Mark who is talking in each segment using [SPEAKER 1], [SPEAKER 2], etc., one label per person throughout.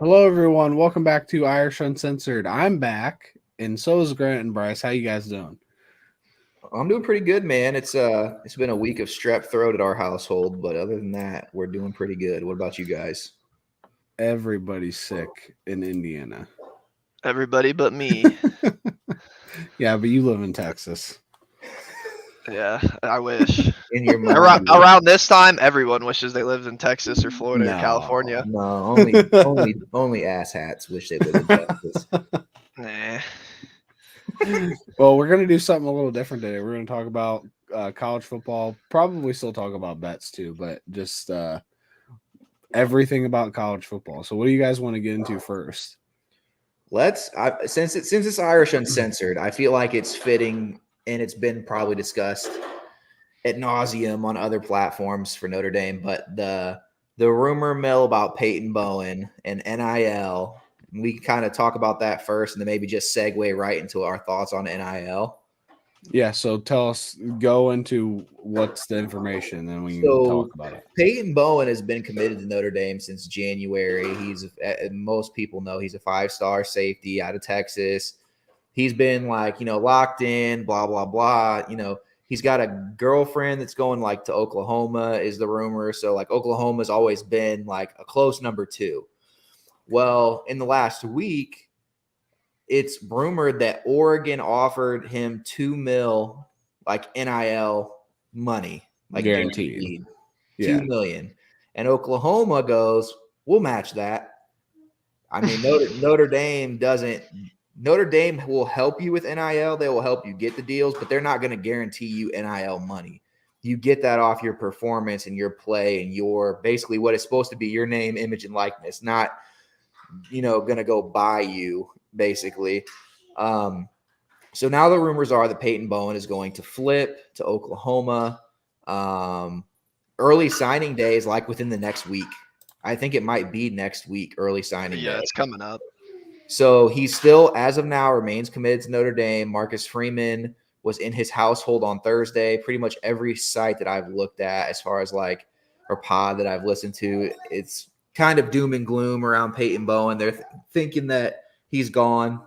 [SPEAKER 1] Hello, everyone. Welcome back to Irish Uncensored. I'm back, and so is Grant and Bryce. How you guys doing?
[SPEAKER 2] I'm doing pretty good, man. It's been a week of strep throat at our household, but other than that, we're doing pretty good. What about you guys?
[SPEAKER 1] Everybody's sick in Indiana.
[SPEAKER 3] Everybody but me.
[SPEAKER 1] Yeah, but you live in Texas.
[SPEAKER 3] Yeah, I wish.
[SPEAKER 2] In your
[SPEAKER 3] Around,
[SPEAKER 2] mind?
[SPEAKER 3] around this time, everyone wishes they lived in Texas or Florida or
[SPEAKER 1] No.
[SPEAKER 3] California.
[SPEAKER 2] No, only asshats wish they lived in Texas.
[SPEAKER 3] Nah.
[SPEAKER 1] Well, we're going to do something a little different today. We're going to talk about college football, probably still talk about bets too, but just everything about college football. So what do you guys want to get into first?
[SPEAKER 2] Since it's Irish Uncensored, I feel like it's fitting, and it's been probably discussed ad nauseum on other platforms for Notre Dame, but the rumor mill about Peyton Bowen and NIL, we can kind of talk about that first, and then maybe just segue right into our thoughts on NIL.
[SPEAKER 1] Yeah, so tell us, go into what's the information, then we can talk about it.
[SPEAKER 2] Peyton Bowen has been committed to Notre Dame since January. Most people know he's a 5-star safety out of Texas. He's been locked in, blah, blah, blah. He's got a girlfriend that's going to Oklahoma is the rumor. So Oklahoma's always been like a close number 2. Well, in the last week, it's rumored that Oregon offered him $2 million NIL money,
[SPEAKER 1] Guaranteed.
[SPEAKER 2] $2 million. And Oklahoma goes, we'll match that. I mean, Notre Dame will help you with NIL. They will help you get the deals, but they're not going to guarantee you NIL money. You get that off your performance and your play and your basically what is supposed to be your name, image, and likeness, not going to go buy you basically. So now the rumors are that Peyton Bowen is going to flip to Oklahoma. Early signing day is within the next week. I think it might be next week, early signing day.
[SPEAKER 3] Yeah, it's coming up.
[SPEAKER 2] So he still, as of now, remains committed to Notre Dame. Marcus Freeman was in his household on Thursday. Pretty much every site that I've looked at as far as or pod that I've listened to, it's kind of doom and gloom around Peyton Bowen. They're thinking that he's gone.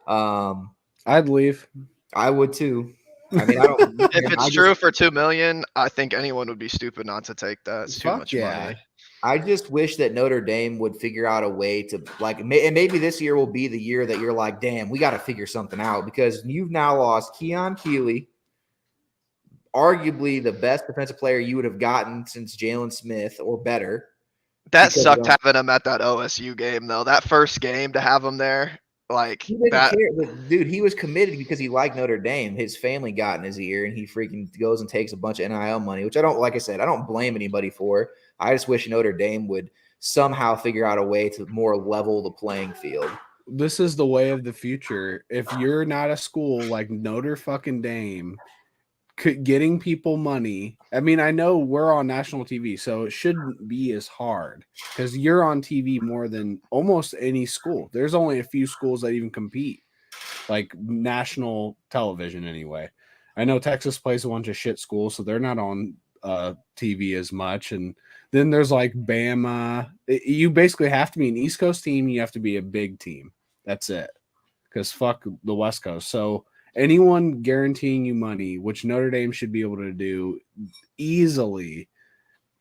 [SPEAKER 1] I'd leave.
[SPEAKER 2] I would too. I mean, I don't.
[SPEAKER 3] If it's true for $2 million, I think anyone would be stupid not to take that. It's too much money.
[SPEAKER 2] I just wish that Notre Dame would figure out a way to and maybe this year will be the year that you're like, damn, we got to figure something out because you've now lost Keon Keeley, arguably the best defensive player you would have gotten since Jalen Smith or better.
[SPEAKER 3] That sucked having him at that OSU game though. That first game to have him there.
[SPEAKER 2] He didn't care. But dude, he was committed because he liked Notre Dame. His family got in his ear, and he freaking goes and takes a bunch of NIL money, which I don't, like I said, I don't blame anybody for. I just wish Notre Dame would somehow figure out a way to more level the playing field.
[SPEAKER 1] This is the way of the future. If you're not a school like Notre fucking Dame, getting people money. I mean, I know we're on national TV, so it shouldn't be as hard because you're on TV more than almost any school. There's only a few schools that even compete, like national television anyway. I know Texas plays a bunch of shit schools, so they're not on TV as much. And then there's Bama. You basically have to be an East Coast team. You have to be a big team. That's it. Because fuck the West Coast. So anyone guaranteeing you money, which Notre Dame should be able to do easily,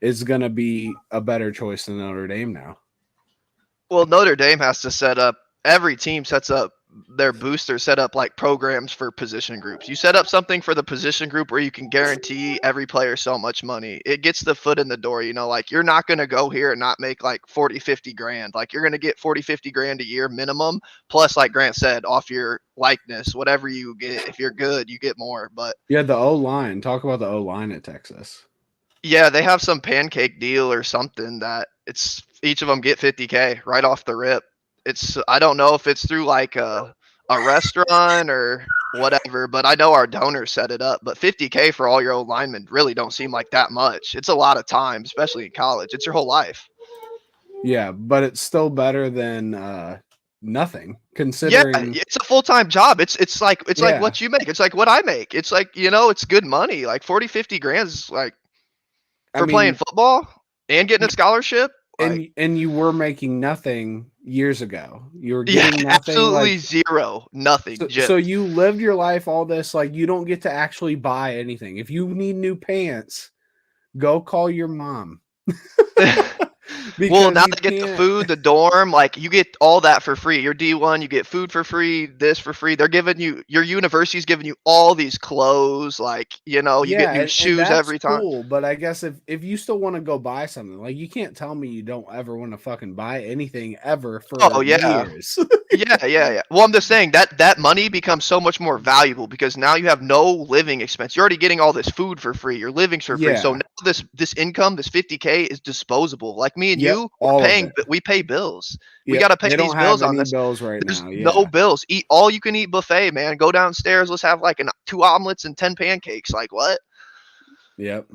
[SPEAKER 1] is going to be a better choice than Notre Dame now.
[SPEAKER 3] Well, Notre Dame has to set up, every team sets up their boosters, set up programs for position groups. You set up something for the position group where you can guarantee every player so much money. It gets the foot in the door, you're not going to go here and not make 40, 50 grand. You're going to get 40, 50 grand a year minimum. Plus, like Grant said, off your likeness, whatever you get, if you're good, you get more. But
[SPEAKER 1] yeah, the O-line, talk about the O-line at Texas.
[SPEAKER 3] Yeah, they have some pancake deal or something that it's each of them get $50K right off the rip. I don't know if it's through a restaurant or whatever, but I know our donors set it up. But $50K for all your old linemen really don't seem like that much. It's a lot of time, especially in college. It's your whole life.
[SPEAKER 1] Yeah, but it's still better than nothing. Considering,
[SPEAKER 3] yeah, it's a full-time job. It's like what you make. It's like what I make. It's it's good money. 40, 50 grand is for playing football and getting a scholarship.
[SPEAKER 1] And you were making nothing years ago. You were
[SPEAKER 3] Yeah,
[SPEAKER 1] getting nothing.
[SPEAKER 3] absolutely
[SPEAKER 1] Like,
[SPEAKER 3] zero, nothing.
[SPEAKER 1] so you lived your life all this, like you don't get to actually buy anything. If you need new pants, go call your mom.
[SPEAKER 3] Well,
[SPEAKER 1] Because
[SPEAKER 3] now
[SPEAKER 1] you
[SPEAKER 3] they get the
[SPEAKER 1] can't.
[SPEAKER 3] food, the dorm, like you get all that for free. Your D1, you get food for free, this for free. They're giving you your university's giving you all these clothes, like you get
[SPEAKER 1] Yeah,
[SPEAKER 3] new
[SPEAKER 1] and
[SPEAKER 3] shoes
[SPEAKER 1] that's
[SPEAKER 3] every time.
[SPEAKER 1] cool. But I guess if you still want to go buy something, like you can't tell me you don't ever want to fucking buy anything ever
[SPEAKER 3] Oh
[SPEAKER 1] for
[SPEAKER 3] yeah.
[SPEAKER 1] years.
[SPEAKER 3] Yeah. Well, I'm just saying that money becomes so much more valuable because now you have no living expense. You're already getting all this food for free. Your living's for free. So
[SPEAKER 1] Yeah.
[SPEAKER 3] now this income, this 50K is disposable. Like me and
[SPEAKER 1] Yep,
[SPEAKER 3] you,
[SPEAKER 1] all of it.
[SPEAKER 3] we pay bills. We
[SPEAKER 1] Yep,
[SPEAKER 3] got to pay
[SPEAKER 1] they
[SPEAKER 3] these
[SPEAKER 1] don't have
[SPEAKER 3] bills on
[SPEAKER 1] any
[SPEAKER 3] this.
[SPEAKER 1] bills right
[SPEAKER 3] There's
[SPEAKER 1] now.
[SPEAKER 3] no
[SPEAKER 1] Yeah.
[SPEAKER 3] bills. Eat all you can eat buffet, man. Go downstairs. Let's have like 2 omelets and 10 pancakes. Like what?
[SPEAKER 1] Yep.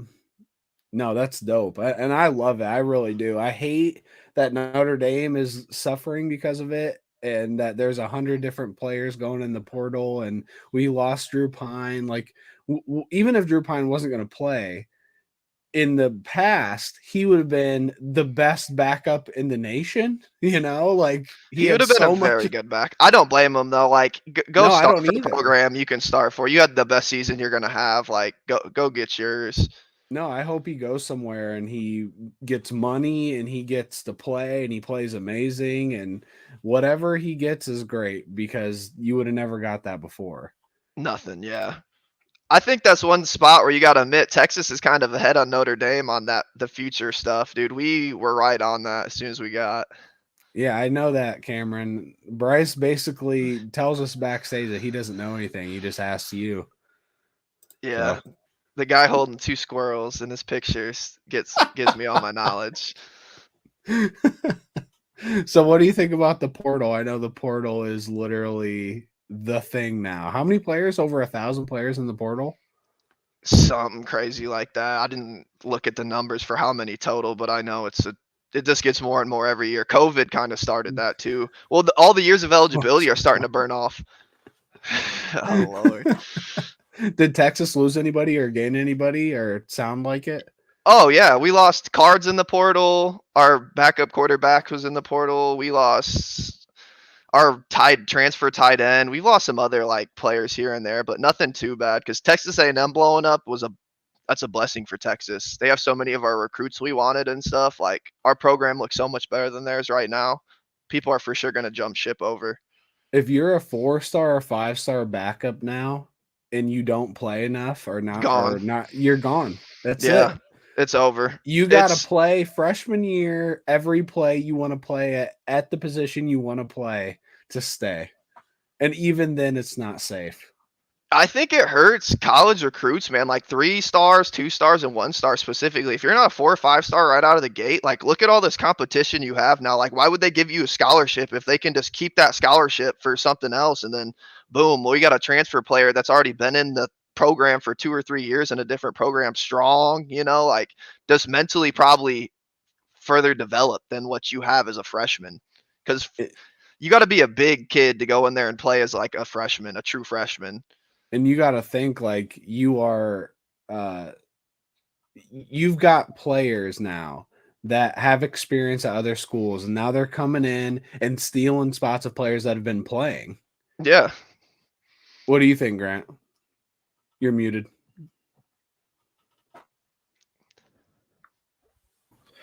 [SPEAKER 1] No, that's dope. And I love it. I really do. I hate that Notre Dame is suffering because of it and that there's 100 different players going in the portal and we lost Drew Pine. Like, even if Drew Pine wasn't going to play in the past, he would have been the best backup in the nation. Like he
[SPEAKER 3] He would
[SPEAKER 1] had
[SPEAKER 3] have been a
[SPEAKER 1] so much.
[SPEAKER 3] very good back. I don't blame him though. Like go
[SPEAKER 1] No, I
[SPEAKER 3] start
[SPEAKER 1] don't
[SPEAKER 3] for the
[SPEAKER 1] either.
[SPEAKER 3] program you can start for. You had the best season you're gonna have. Like go get yours.
[SPEAKER 1] No, I hope he goes somewhere and he gets money and he gets to play and he plays amazing and whatever he gets is great because you would have never got that before.
[SPEAKER 3] Nothing, yeah. I think that's one spot where you got to admit Texas is kind of ahead on Notre Dame on the future stuff, dude. We were right on that as soon as we got.
[SPEAKER 1] Yeah, I know that, Cameron. Bryce basically tells us backstage that he doesn't know anything. He just asks you.
[SPEAKER 3] Yeah. The guy holding 2 squirrels in his pictures gives me all my knowledge.
[SPEAKER 1] So what do you think about the portal? I know the portal is literally the thing now. How many players? Over 1,000 players in the portal?
[SPEAKER 3] Something crazy like that. I didn't look at the numbers for how many total, but I know it just gets more and more every year. COVID kind of started that too. Well, all the years of eligibility are starting to burn off. Oh Lord.
[SPEAKER 1] Did Texas lose anybody or gain anybody or sound like it?
[SPEAKER 3] Oh yeah, we lost Cards in the portal. Our backup quarterback was in the portal. We lost our transfer tight end. We've lost some other like players here and there, but nothing too bad because Texas A&M blowing up that's a blessing for Texas. They have so many of our recruits we wanted and stuff. Like our program looks so much better than theirs right now. People are for sure going to jump ship over.
[SPEAKER 1] If you're a 4-star or 5-star backup now and you don't play enough or not, you're gone. That's it.
[SPEAKER 3] It's over.
[SPEAKER 1] You got to play freshman year, every play you want to play at the position you want to play to stay. And even then, it's not safe.
[SPEAKER 3] I think it hurts college recruits, man. Like 3 stars, 2 stars, and 1 star specifically. If you're not a 4 or 5-star right out of the gate, like look at all this competition you have now. Like, why would they give you a scholarship if they can just keep that scholarship for something else and then boom, well, you got a transfer player that's already been in the program for 2 or 3 years in a different program, strong, like just mentally probably further developed than what you have as a freshman. Because you got to be a big kid to go in there and play as like a freshman, a true freshman.
[SPEAKER 1] And you got to think like you are, you've got players now that have experience at other schools, and now they're coming in and stealing spots of players that have been playing.
[SPEAKER 3] Yeah.
[SPEAKER 1] What do you think, Grant? You're muted.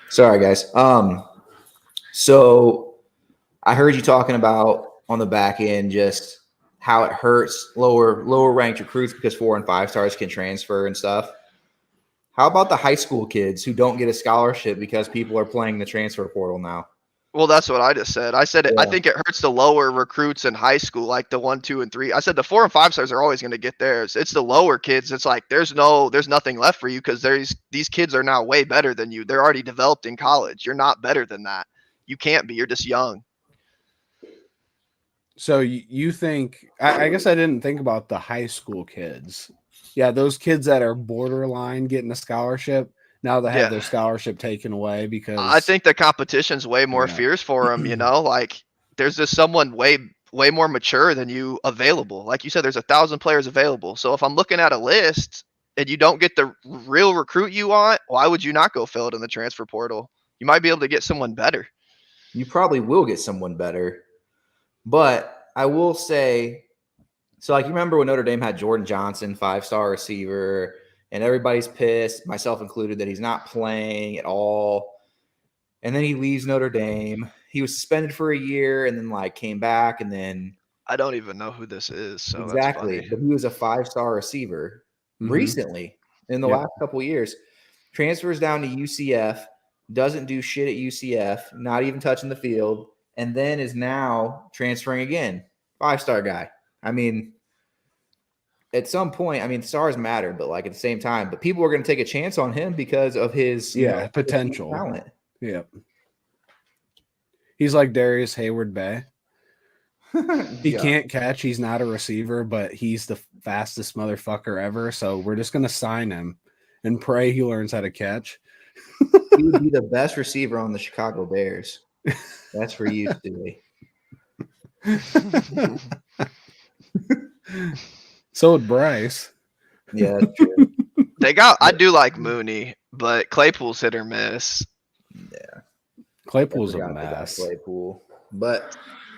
[SPEAKER 2] Sorry, guys. So I heard you talking about on the back end just how it hurts lower ranked recruits because 4 and 5 stars can transfer and stuff. How about the high school kids who don't get a scholarship because people are playing the transfer portal now?
[SPEAKER 3] Well, that's what I just said. I said I think it hurts the lower recruits in high school, like the 1, 2, and 3. I said the 4 and 5 stars are always going to get theirs. It's the lower kids. It's like there's nothing left for you because these kids are now way better than you. They're already developed in college. You're not better than that. You can't be. You're just young.
[SPEAKER 1] So you think? I guess I didn't think about the high school kids. Yeah, those kids that are borderline getting a scholarship. Now they have their scholarship taken away because
[SPEAKER 3] I think the competition's way more fierce for them, like there's just someone way more mature than you available. Like you said, there's 1,000 players available. So if I'm looking at a list and you don't get the real recruit you want, why would you not go fill it in the transfer portal? You might be able to get someone better.
[SPEAKER 2] you probably will get someone better. But I will say, so like you remember when Notre Dame had Jordan Johnson, 5-star receiver, and everybody's pissed, myself included, that he's not playing at all. And then he leaves Notre Dame. He was suspended for a year and then like came back and then
[SPEAKER 3] I don't even know who this is. So
[SPEAKER 2] exactly.
[SPEAKER 3] That's
[SPEAKER 2] But he was a 5-star receiver recently in the last couple of years. Transfers down to UCF, doesn't do shit at UCF, not even touching the field, and then is now transferring again. 5-star guy. I mean, at some point, I mean, stars matter, but like at the same time, but people are going to take a chance on him because of his
[SPEAKER 1] potential
[SPEAKER 2] talent.
[SPEAKER 1] Yep. He's like Darius Hayward Bay. He can't catch. He's not a receiver, but he's the fastest motherfucker ever. So we're just going to sign him and pray he learns how to catch.
[SPEAKER 2] He would be the best receiver on the Chicago Bears. That's for you, Stewie.
[SPEAKER 1] So would Bryce.
[SPEAKER 2] Yeah, that's true.
[SPEAKER 3] I do like Mooney, but Claypool's hit or miss.
[SPEAKER 2] Yeah.
[SPEAKER 1] Claypool's
[SPEAKER 2] I
[SPEAKER 1] a
[SPEAKER 2] forgot about
[SPEAKER 1] mess.
[SPEAKER 2] Claypool. But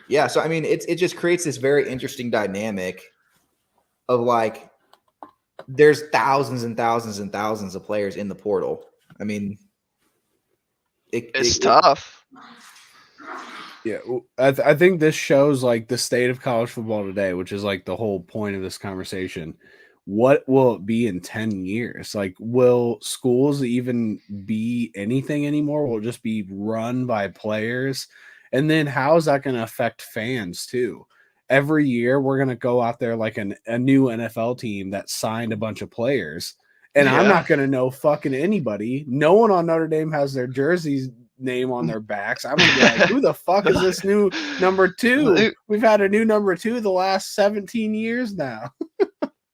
[SPEAKER 2] yeah, so I mean, it just creates this very interesting dynamic of like there's thousands and thousands and thousands of players in the portal. I mean,
[SPEAKER 3] It's tough.
[SPEAKER 1] Yeah, I think this shows like the state of college football today, which is like the whole point of this conversation. What will it be in 10 years? Like, will schools even be anything anymore? Will it just be run by players? And then how is that going to affect fans too? Every year we're going to go out there like a new NFL team that signed a bunch of players. And I'm not going to know fucking anybody. No one on Notre Dame has their jerseys name on their backs. I'm going to be like, who the fuck is this new number 2? We've had a new number 2 the last 17 years now.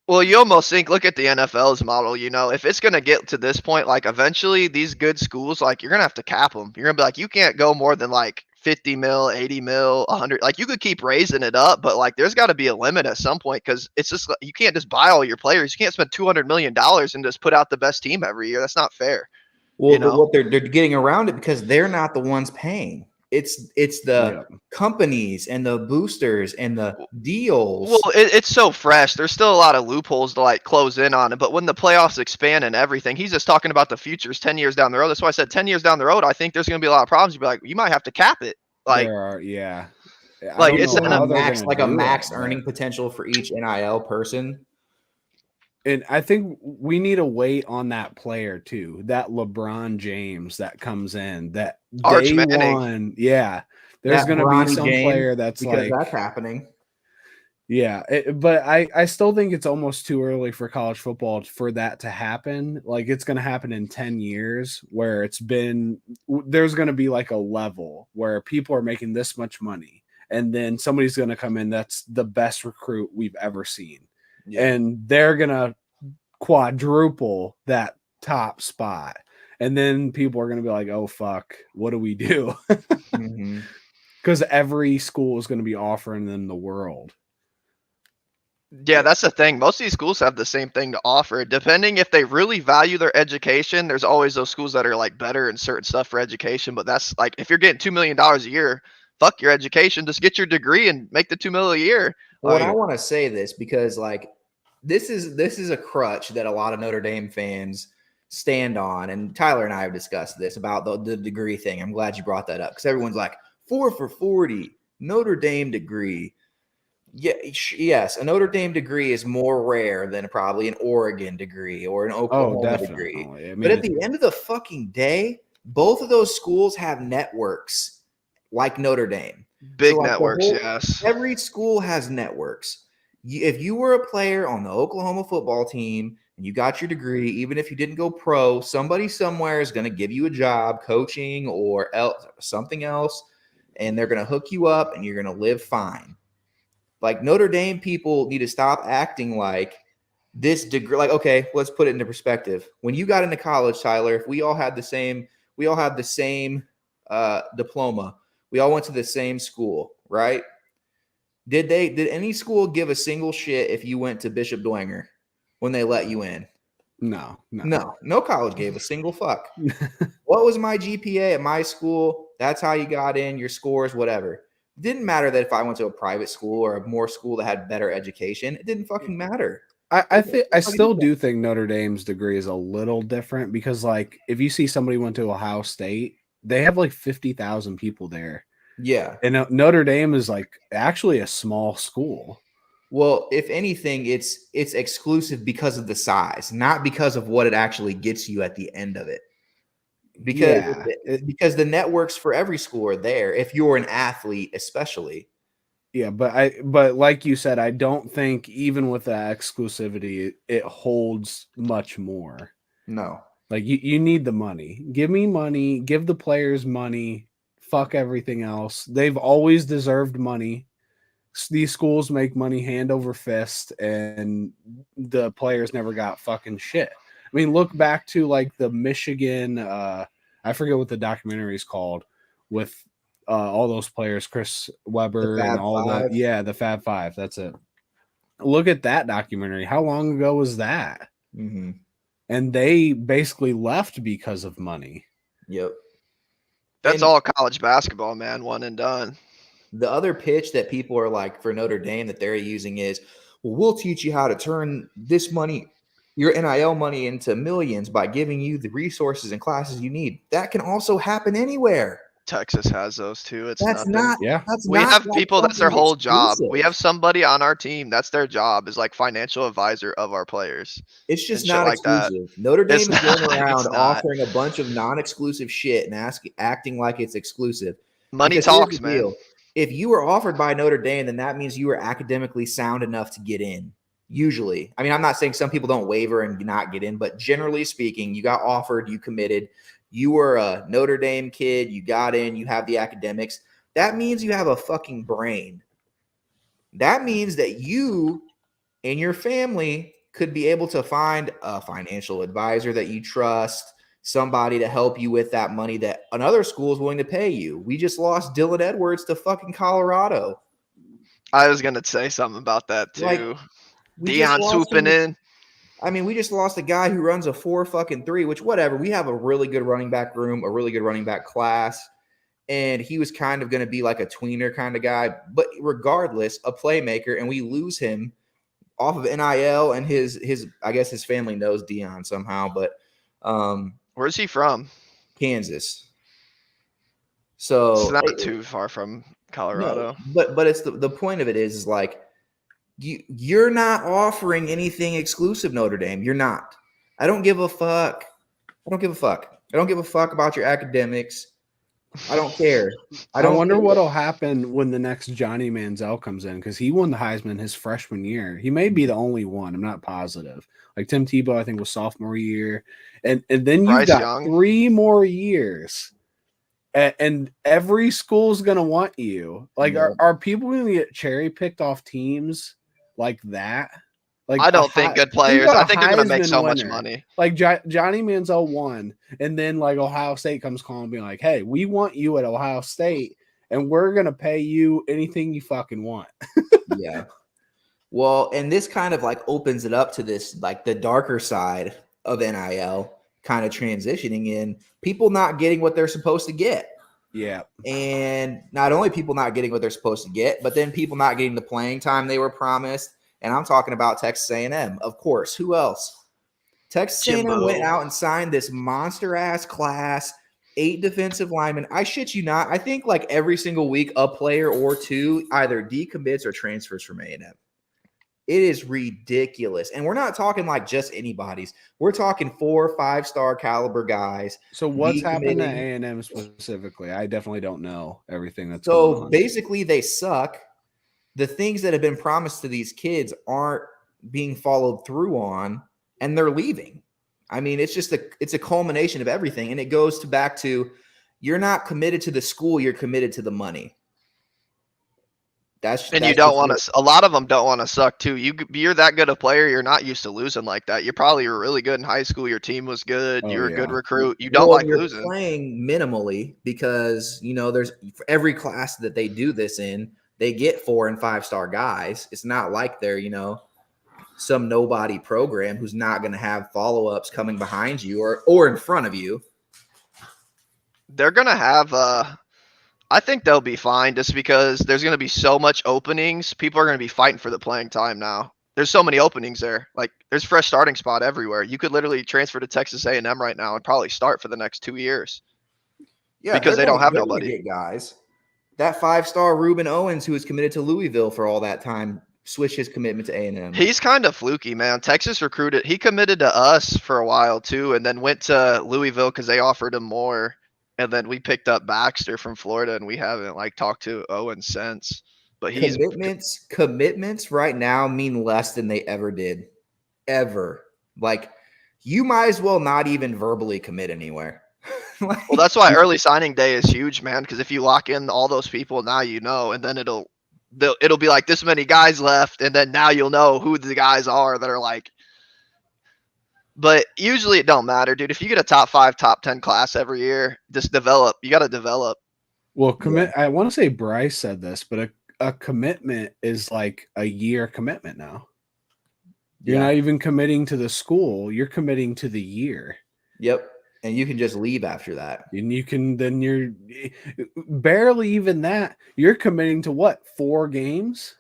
[SPEAKER 3] Well, you almost think, look at the NFL's model, if it's going to get to this point, like eventually these good schools, like you're going to have to cap them. You're going to be like, you can't go more than like 50 mil, 80 mil, 100. Like you could keep raising it up, but like there's got to be a limit at some point because it's just, you can't just buy all your players. You can't spend $200 million and just put out the best team every year. That's not fair.
[SPEAKER 2] Well, what they're getting around it because they're not the ones paying. It's the companies and the boosters and the deals.
[SPEAKER 3] Well, it's so fresh. There's still a lot of loopholes to like close in on it. But when the playoffs expand and everything, he's just talking about the futures 10 years down the road. That's why I said 10 years down the road, I think there's going to be a lot of problems. You'd be like, you might have to cap it. Like,
[SPEAKER 2] like it's a max earning potential for each NIL person.
[SPEAKER 1] And I think we need to wait on that player too. That LeBron James that comes in, that day one. Yeah. There's going to be some player that's like
[SPEAKER 2] that's happening.
[SPEAKER 1] Yeah. But I still think it's almost too early for college football for that to happen. Like it's going to happen in 10 years where there's going to be like a level where people are making this much money. And then somebody's going to come in that's the best recruit we've ever seen. Yeah. And they're going to quadruple that top spot. And then people are going to be like, oh, fuck, what do we do? Because every school is going to be offering them the world.
[SPEAKER 3] Yeah, that's the thing. Most of these schools have the same thing to offer. Depending if they really value their education, there's always those schools that are like better in certain stuff for education. But that's like, if you're getting $2 million a year, fuck your education. Just get your degree and make the $2 million a year.
[SPEAKER 2] Well, I want to say this because like, this is a crutch that a lot of Notre Dame fans stand on. And Tyler and I have discussed this about the degree thing. I'm glad you brought that up because everyone's like 4 for 40 Notre Dame degree. Yeah, yes, a Notre Dame degree is more rare than probably an Oregon degree or an Oklahoma degree. I mean, but at the end of the fucking day, both of those schools have networks like Notre Dame.
[SPEAKER 3] Big networks, yes.
[SPEAKER 2] Every school has networks. If you were a player on the Oklahoma football team and you got your degree, even if you didn't go pro, somebody somewhere is going to give you a job coaching or something else, and they're going to hook you up and you're going to live fine. Like Notre Dame people need to stop acting like this degree. Like, okay, let's put it into perspective. When you got into college, Tyler, if we all had the same diploma, we all went to the same school, right? Did any school give a single shit if you went to Bishop Dwenger when they let you in?
[SPEAKER 1] No
[SPEAKER 2] college gave a single fuck. What was my GPA at my school? That's how you got in, your scores, whatever. It didn't matter that if I went to a private school or a more school that had better education. It didn't fucking matter.
[SPEAKER 1] I still do think Notre Dame's degree is a little different because, like, if you see somebody went to Ohio State, they have like 50,000 people there.
[SPEAKER 2] Yeah.
[SPEAKER 1] And Notre Dame is like actually a small school.
[SPEAKER 2] Well, if anything, it's exclusive because of the size, not because of what it actually gets you at the end of it. Because the networks for every school are there. If you're an athlete, especially.
[SPEAKER 1] Yeah, but like you said, I don't think even with that exclusivity, it holds much more.
[SPEAKER 2] No.
[SPEAKER 1] Like you need the money. Give me money, give the players money, fuck everything else. They've always deserved money. These schools make money hand over fist, and the players never got fucking shit. I mean, look back to like the Michigan, I forget what the documentary is called, with all those players, Chris Webber and all that. Yeah, the Fab Five. That's it. Look at that documentary. How long ago was that?
[SPEAKER 2] Mm-hmm.
[SPEAKER 1] And they basically left because of money.
[SPEAKER 2] Yep.
[SPEAKER 3] That's all college basketball, man. One and done.
[SPEAKER 2] The other pitch that people are like for Notre Dame that they're using is, well, we'll teach you how to turn this money, your NIL money, into millions by giving you the resources and classes you need. That can also happen anywhere.
[SPEAKER 3] Texas has those too. It's
[SPEAKER 2] That's
[SPEAKER 3] nothing.
[SPEAKER 2] not.
[SPEAKER 1] Yeah.
[SPEAKER 2] That's
[SPEAKER 3] We
[SPEAKER 2] not
[SPEAKER 3] have
[SPEAKER 2] like
[SPEAKER 3] people that's their
[SPEAKER 2] something
[SPEAKER 3] whole job.
[SPEAKER 2] exclusive.
[SPEAKER 3] We have somebody on our team that's their job is like financial advisor of our players.
[SPEAKER 2] It's just
[SPEAKER 3] and shit
[SPEAKER 2] not
[SPEAKER 3] like that.
[SPEAKER 2] exclusive. Notre Dame
[SPEAKER 3] It's
[SPEAKER 2] is going
[SPEAKER 3] not-
[SPEAKER 2] around
[SPEAKER 3] it's not.
[SPEAKER 2] offering a bunch of non-exclusive shit and acting like it's exclusive.
[SPEAKER 3] Money
[SPEAKER 2] Because here's
[SPEAKER 3] talks,
[SPEAKER 2] the
[SPEAKER 3] man.
[SPEAKER 2] deal. If you were offered by Notre Dame, then that means you were academically sound enough to get in. Usually. I mean, I'm not saying some people don't waver and not get in, but generally speaking, you got offered, you committed. You were a Notre Dame kid, you got in, you have the academics. That means you have a fucking brain. That means that you and your family could be able to find a financial advisor that you trust, somebody to help you with that money that another school is willing to pay you. We just lost Dylan Edwards to fucking Colorado.
[SPEAKER 3] I was gonna say something about that too.
[SPEAKER 2] Like, we just
[SPEAKER 3] Deion
[SPEAKER 2] lost
[SPEAKER 3] swooping
[SPEAKER 2] him.
[SPEAKER 3] in.
[SPEAKER 2] I mean, we just lost a guy who runs a 4-3, which whatever. We have a really good running back room, a really good running back class. And he was kind of going to be like a tweener kind of guy. But regardless, a playmaker, and we lose him off of NIL, and his I guess his family knows Deion somehow, but
[SPEAKER 3] Where's he from?
[SPEAKER 2] Kansas. So
[SPEAKER 3] It's not too far from Colorado.
[SPEAKER 2] No, but it's the point of it is like you're not offering anything exclusive, Notre Dame. You're not. I don't give a fuck. I don't give a fuck about your academics. I don't care.
[SPEAKER 1] I wonder what'll happen when the next Johnny Manziel comes in, because he won the Heisman his freshman year. He may be the only one. I'm not positive. Like Tim Tebow, I think, was sophomore year, and then you've got
[SPEAKER 3] Young.
[SPEAKER 1] 3 more years, and every school's gonna want you. Like, are people gonna get cherry picked off teams like that? Like,
[SPEAKER 3] I don't think good players. I think they're gonna make so much money.
[SPEAKER 1] Like Johnny Manziel won, and then like Ohio State comes calling, being like, "Hey, we want you at Ohio State, and we're gonna pay you anything you fucking want."
[SPEAKER 2] Yeah. Well, and this kind of like opens it up to this like the darker side of NIL kind of transitioning in people not getting what they're supposed to get.
[SPEAKER 1] Yeah.
[SPEAKER 2] And not only people not getting what they're supposed to get, but then people not getting the playing time they were promised. And I'm talking about Texas A&M, of course. Who else? Texas A&M went out and signed this monster-ass class, 8 defensive linemen. I shit you not. I think like every single week a player or two either decommits or transfers from A&M. It is ridiculous. And we're not talking like just anybody's. We're talking 4 or 5-star caliber guys.
[SPEAKER 1] So what's happened to A&M specifically? I definitely don't know everything that's
[SPEAKER 2] going
[SPEAKER 1] on.
[SPEAKER 2] So basically they suck. The things that have been promised to these kids aren't being followed through on, and they're leaving. I mean, it's just it's a culmination of everything. And it goes back to you're not committed to the school, you're committed to the money.
[SPEAKER 3] You don't want to. A lot of them don't want to suck too. You're that good a player. You're not used to losing like that. You probably were really good in high school. Your team was good. You're a good recruit. You don't like losing.
[SPEAKER 2] Playing minimally because there's for every class that they do this in, they get 4 and 5-star guys. It's not like they're some nobody program who's not going to have follow-ups coming behind you or in front of you.
[SPEAKER 3] They're gonna have I think they'll be fine just because there's going to be so much openings. People are going to be fighting for the playing time now. There's so many openings there. Like there's fresh starting spot everywhere. You could literally transfer to Texas A&M right now and probably start for the next 2 years.
[SPEAKER 2] Yeah,
[SPEAKER 3] Because they don't have
[SPEAKER 2] they're gonna
[SPEAKER 3] nobody.
[SPEAKER 2] get guys. That 5-star Reuben Owens, who was committed to Louisville for all that time, switched his commitment to A&M.
[SPEAKER 3] He's kind of fluky, man. Texas recruited. He committed to us for a while too, and then went to Louisville because they offered him more. And then we picked up Baxter from Florida, and we haven't like talked to Owen since. But he's
[SPEAKER 2] Commitments right now mean less than they ever did. Ever. Like, you might as well not even verbally commit anywhere.
[SPEAKER 3] well, that's why early signing day is huge, man. Because if you lock in all those people, now you know, and then it'll be like this many guys left, and then now you'll know who the guys are that are like. But usually it don't matter, dude. If you get a top 5, top 10 class every year, just develop. You got to develop.
[SPEAKER 1] Well, I want to say Bryce said this, but a commitment is like a year commitment now. You're not even committing to the school. You're committing to the year.
[SPEAKER 2] Yep. And you can just leave after that.
[SPEAKER 1] And you're barely even that. You're committing to what, 4 games?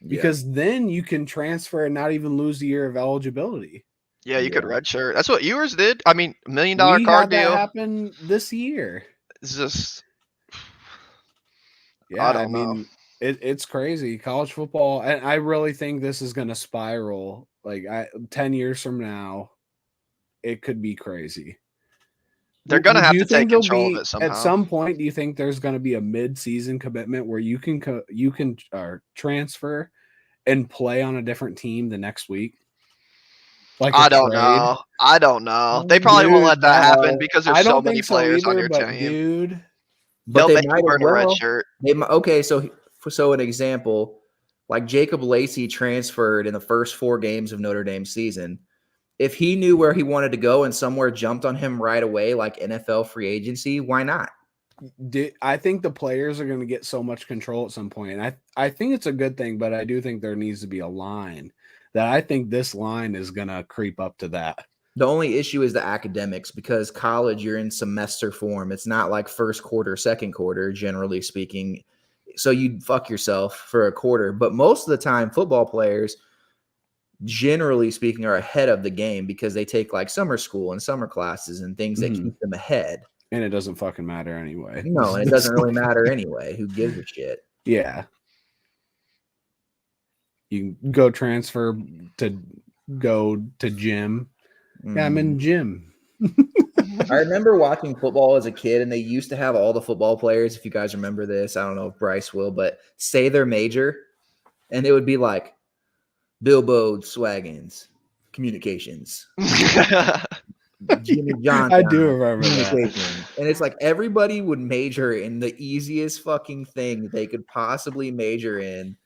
[SPEAKER 1] Because then you can transfer and not even lose a year of eligibility.
[SPEAKER 3] Yeah, you could redshirt. That's what yours did. I mean, $1 million card
[SPEAKER 1] had
[SPEAKER 3] deal.
[SPEAKER 1] That happen this year.
[SPEAKER 3] It's just.
[SPEAKER 1] Yeah,
[SPEAKER 3] I don't know.
[SPEAKER 1] It's crazy. College football, and I really think this is going to spiral. Like 10 years from now, it could be crazy.
[SPEAKER 3] They're going to have to take control of it somehow.
[SPEAKER 1] At some point, do you think there's going to be a mid-season commitment where you can transfer and play on a different team the next week? Like
[SPEAKER 3] I don't know. I don't know. They probably won't let that happen because there's so many players on your team.
[SPEAKER 1] Dude,
[SPEAKER 3] they'll make you wear a red shirt.
[SPEAKER 2] Okay, so an example, like Jacob Lacey transferred in the first 4 games of Notre Dame season. If he knew where he wanted to go and somewhere jumped on him right away, like NFL free agency, why not?
[SPEAKER 1] I think the players are going to get so much control at some point. And I think it's a good thing, but I do think there needs to be a line that I think this line is going to creep up to that.
[SPEAKER 2] The only issue is the academics, because college, you're in semester form. It's not like first quarter, second quarter, generally speaking. So you'd fuck yourself for a quarter. But most of the time, football players, generally speaking, are ahead of the game because they take like summer school and summer classes and things that keep them ahead.
[SPEAKER 1] And it doesn't fucking matter anyway.
[SPEAKER 2] No, and it doesn't really matter anyway. Who gives a shit?
[SPEAKER 1] Yeah. You can go transfer to gym. Yeah, I'm in gym.
[SPEAKER 2] I remember watching football as a kid, and they used to have all the football players, if you guys remember this, I don't know if Bryce will, but say their major, and it would be like Bilbo Swaggins, communications. Jimmy Johnson,
[SPEAKER 1] I do remember that.
[SPEAKER 2] And it's like everybody would major in the easiest fucking thing they could possibly major in.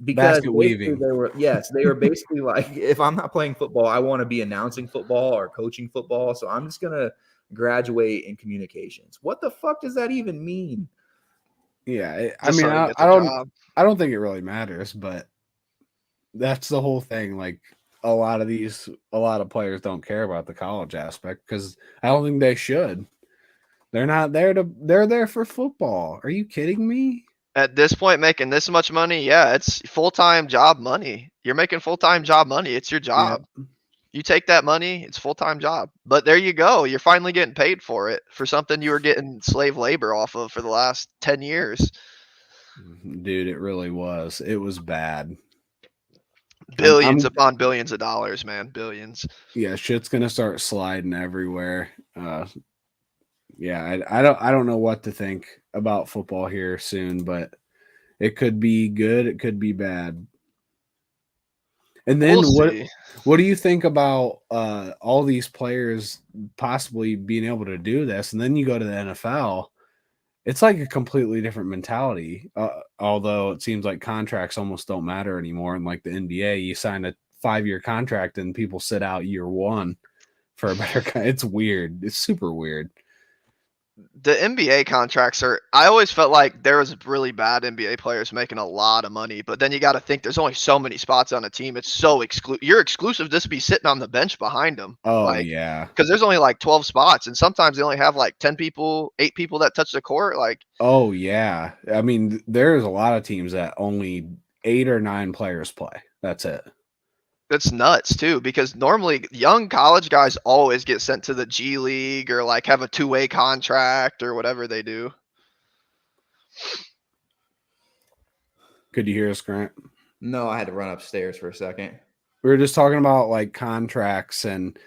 [SPEAKER 2] Because
[SPEAKER 1] basket weaving.
[SPEAKER 2] They were basically like, if I'm not playing football, I want to be announcing football or coaching football. So I'm just going to graduate in communications. What the fuck does that even mean?
[SPEAKER 1] Yeah. I mean, I don't think it really matters, but that's the whole thing. Like a lot of players don't care about the college aspect because I don't think they should. They're not there they're there for football. Are you kidding me?
[SPEAKER 3] At this point, making this much money, yeah, it's full-time job money. You're making full-time job money. It's your job. Yeah. You take that money, it's full-time job. But there you go. You're finally getting paid for it, for something you were getting slave labor off of for the last 10 years.
[SPEAKER 1] Dude, it really was. It was bad.
[SPEAKER 3] Billions upon billions of dollars, man. Billions.
[SPEAKER 1] Yeah, shit's going to start sliding everywhere. Yeah, I don't know what to think about football here soon, but it could be good, it could be bad. And then what do you think about all these players possibly being able to do this? And then you go to the NFL, it's like a completely different mentality. Although it seems like contracts almost don't matter anymore. And like the NBA, you sign a 5-year contract and people sit out year 1 for a better. It's weird. It's super weird.
[SPEAKER 3] The NBA contracts are. I always felt like there was really bad NBA players making a lot of money, but then you got to think there's only so many spots on a team. It's so exclusive. You're exclusive just to be sitting on the bench behind them.
[SPEAKER 1] Oh
[SPEAKER 3] Like,
[SPEAKER 1] yeah.
[SPEAKER 3] because there's only like 12 spots, and sometimes they only have like 10 people, 8 people that touch the court. Like,
[SPEAKER 1] Oh yeah. I mean, there's a lot of teams that only 8 or 9 players play. That's it.
[SPEAKER 3] that's nuts too, because normally young college guys always get sent to the G League or like have a two-way contract or whatever they do.
[SPEAKER 1] Could you hear us, Grant?
[SPEAKER 2] No, I had to run upstairs for a second.
[SPEAKER 1] We were just talking about like contracts and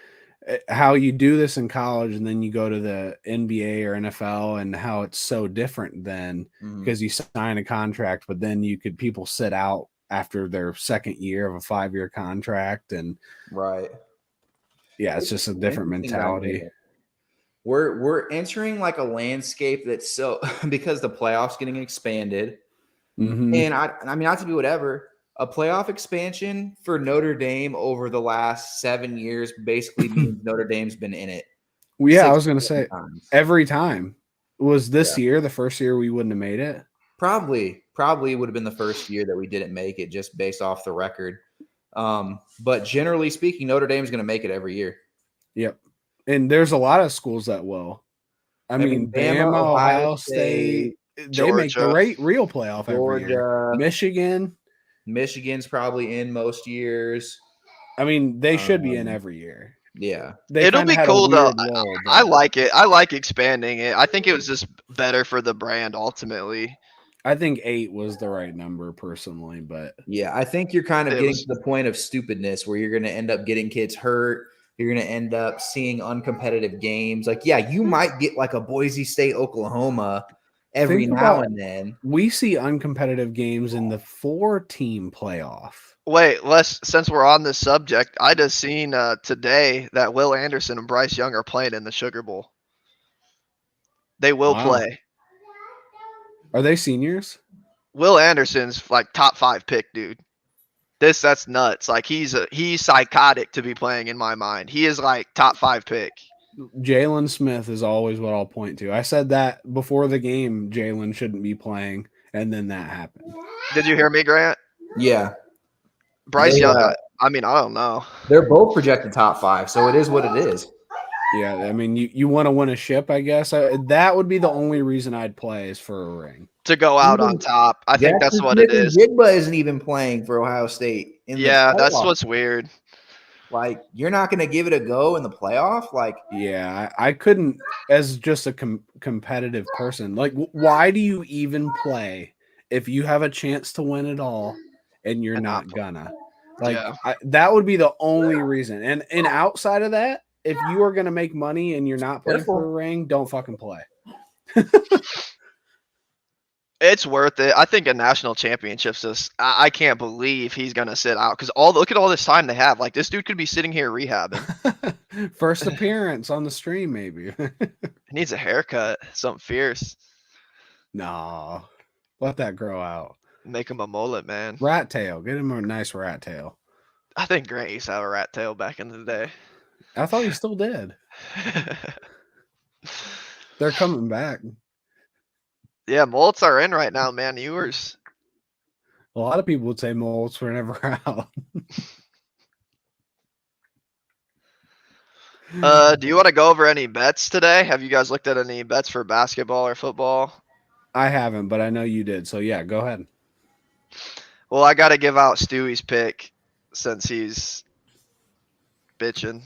[SPEAKER 1] how you do this in college and then you go to the NBA or NFL and how it's so different then because you sign a contract, but then people sit out after their second year of a 5-year contract. And
[SPEAKER 2] Right.
[SPEAKER 1] yeah, it's just a different mentality.
[SPEAKER 2] We're entering like a landscape that's so because the playoffs getting expanded.
[SPEAKER 1] Mhm.
[SPEAKER 2] And I mean, not to be whatever, a playoff expansion for Notre Dame over the last 7 years basically means Notre Dame's been in it.
[SPEAKER 1] Well, yeah, I
[SPEAKER 2] 6
[SPEAKER 1] was going to say
[SPEAKER 2] times.
[SPEAKER 1] every time. Was this year the first year we wouldn't have made it?
[SPEAKER 2] Probably would have been the first year that we didn't make it just based off the record. But generally speaking, Notre Dame's going to make it every year.
[SPEAKER 1] Yep. And there's a lot of schools that will. I mean, Bama, Ohio State, they make the real playoff every year. Michigan's
[SPEAKER 2] probably in most years.
[SPEAKER 1] I mean, they should be in every year.
[SPEAKER 2] Yeah.
[SPEAKER 3] It'll be cool though. I like it. I like expanding it. I think it was just better for the brand ultimately.
[SPEAKER 1] I think 8 was the right number personally, but
[SPEAKER 2] yeah, I think you're kind of getting to the point of stupidness where you're going to end up getting kids hurt. You're going to end up seeing uncompetitive games. Like, yeah, you might get like a Boise State, Oklahoma every now and then.
[SPEAKER 1] We see uncompetitive games in the 4-team playoff.
[SPEAKER 3] Wait, since we're on this subject, I just seen today that Will Anderson and Bryce Young are playing in the Sugar Bowl. They will play.
[SPEAKER 1] Are they seniors?
[SPEAKER 3] Will Anderson's like top 5 pick, dude. That's nuts. Like he's psychotic to be playing in my mind. He is like top 5 pick.
[SPEAKER 1] Jalen Smith is always what I'll point to. I said that before the game, Jalen shouldn't be playing, and then that happened.
[SPEAKER 3] Did you hear me, Grant?
[SPEAKER 2] Yeah.
[SPEAKER 3] Bryce Young, I mean, I don't know.
[SPEAKER 2] They're both projected top 5, so it is what it is.
[SPEAKER 1] Yeah, I mean, you want to win a ship, I guess. That would be the only reason I'd play is for a ring.
[SPEAKER 3] To go out on top. I think that's what it is.
[SPEAKER 2] Jigba isn't even playing for Ohio State.
[SPEAKER 3] Yeah, that's what's weird.
[SPEAKER 2] Like, you're not going to give it a go in the playoff? Like,
[SPEAKER 1] yeah, I couldn't, as just a competitive person. Like, why do you even play if you have a chance to win it all and you're not gonna? Like, that would be the only reason. And outside of that, if you are going to make money and you're not playing for a ring, don't fucking play.
[SPEAKER 3] It's worth it. I think a national championship's just, I can't believe he's going to sit out because look at all this time they have. Like, this dude could be sitting here rehabbing.
[SPEAKER 1] First appearance on the stream, maybe.
[SPEAKER 3] He needs a haircut, something fierce.
[SPEAKER 1] No, let that grow out.
[SPEAKER 3] Make him a mullet, man.
[SPEAKER 1] Rat tail. Get him a nice rat tail.
[SPEAKER 3] I think Grant used to have a rat tail back in the day.
[SPEAKER 1] I thought he still did. They're coming back.
[SPEAKER 3] Yeah, mullets are in right now, man. Yours.
[SPEAKER 1] A lot of people would say mullets were never out.
[SPEAKER 3] Do you want to go over any bets today? Have you guys looked at any bets for basketball or football?
[SPEAKER 1] I haven't, but I know you did. So yeah, go ahead.
[SPEAKER 3] Well, I got to give out Stewie's pick since he's bitching.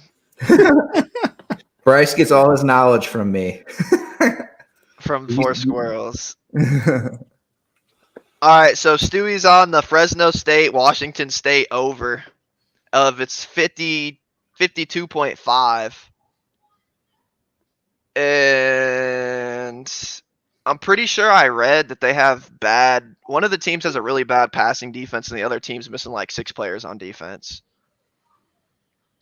[SPEAKER 2] Bryce gets all his knowledge from me.
[SPEAKER 3] From Four Squirrels. All right, so Stewie's on the Fresno State, Washington State over of its 52.5. And I'm pretty sure I read that they have one of the teams has a really bad passing defense and the other team's missing like 6 players on defense.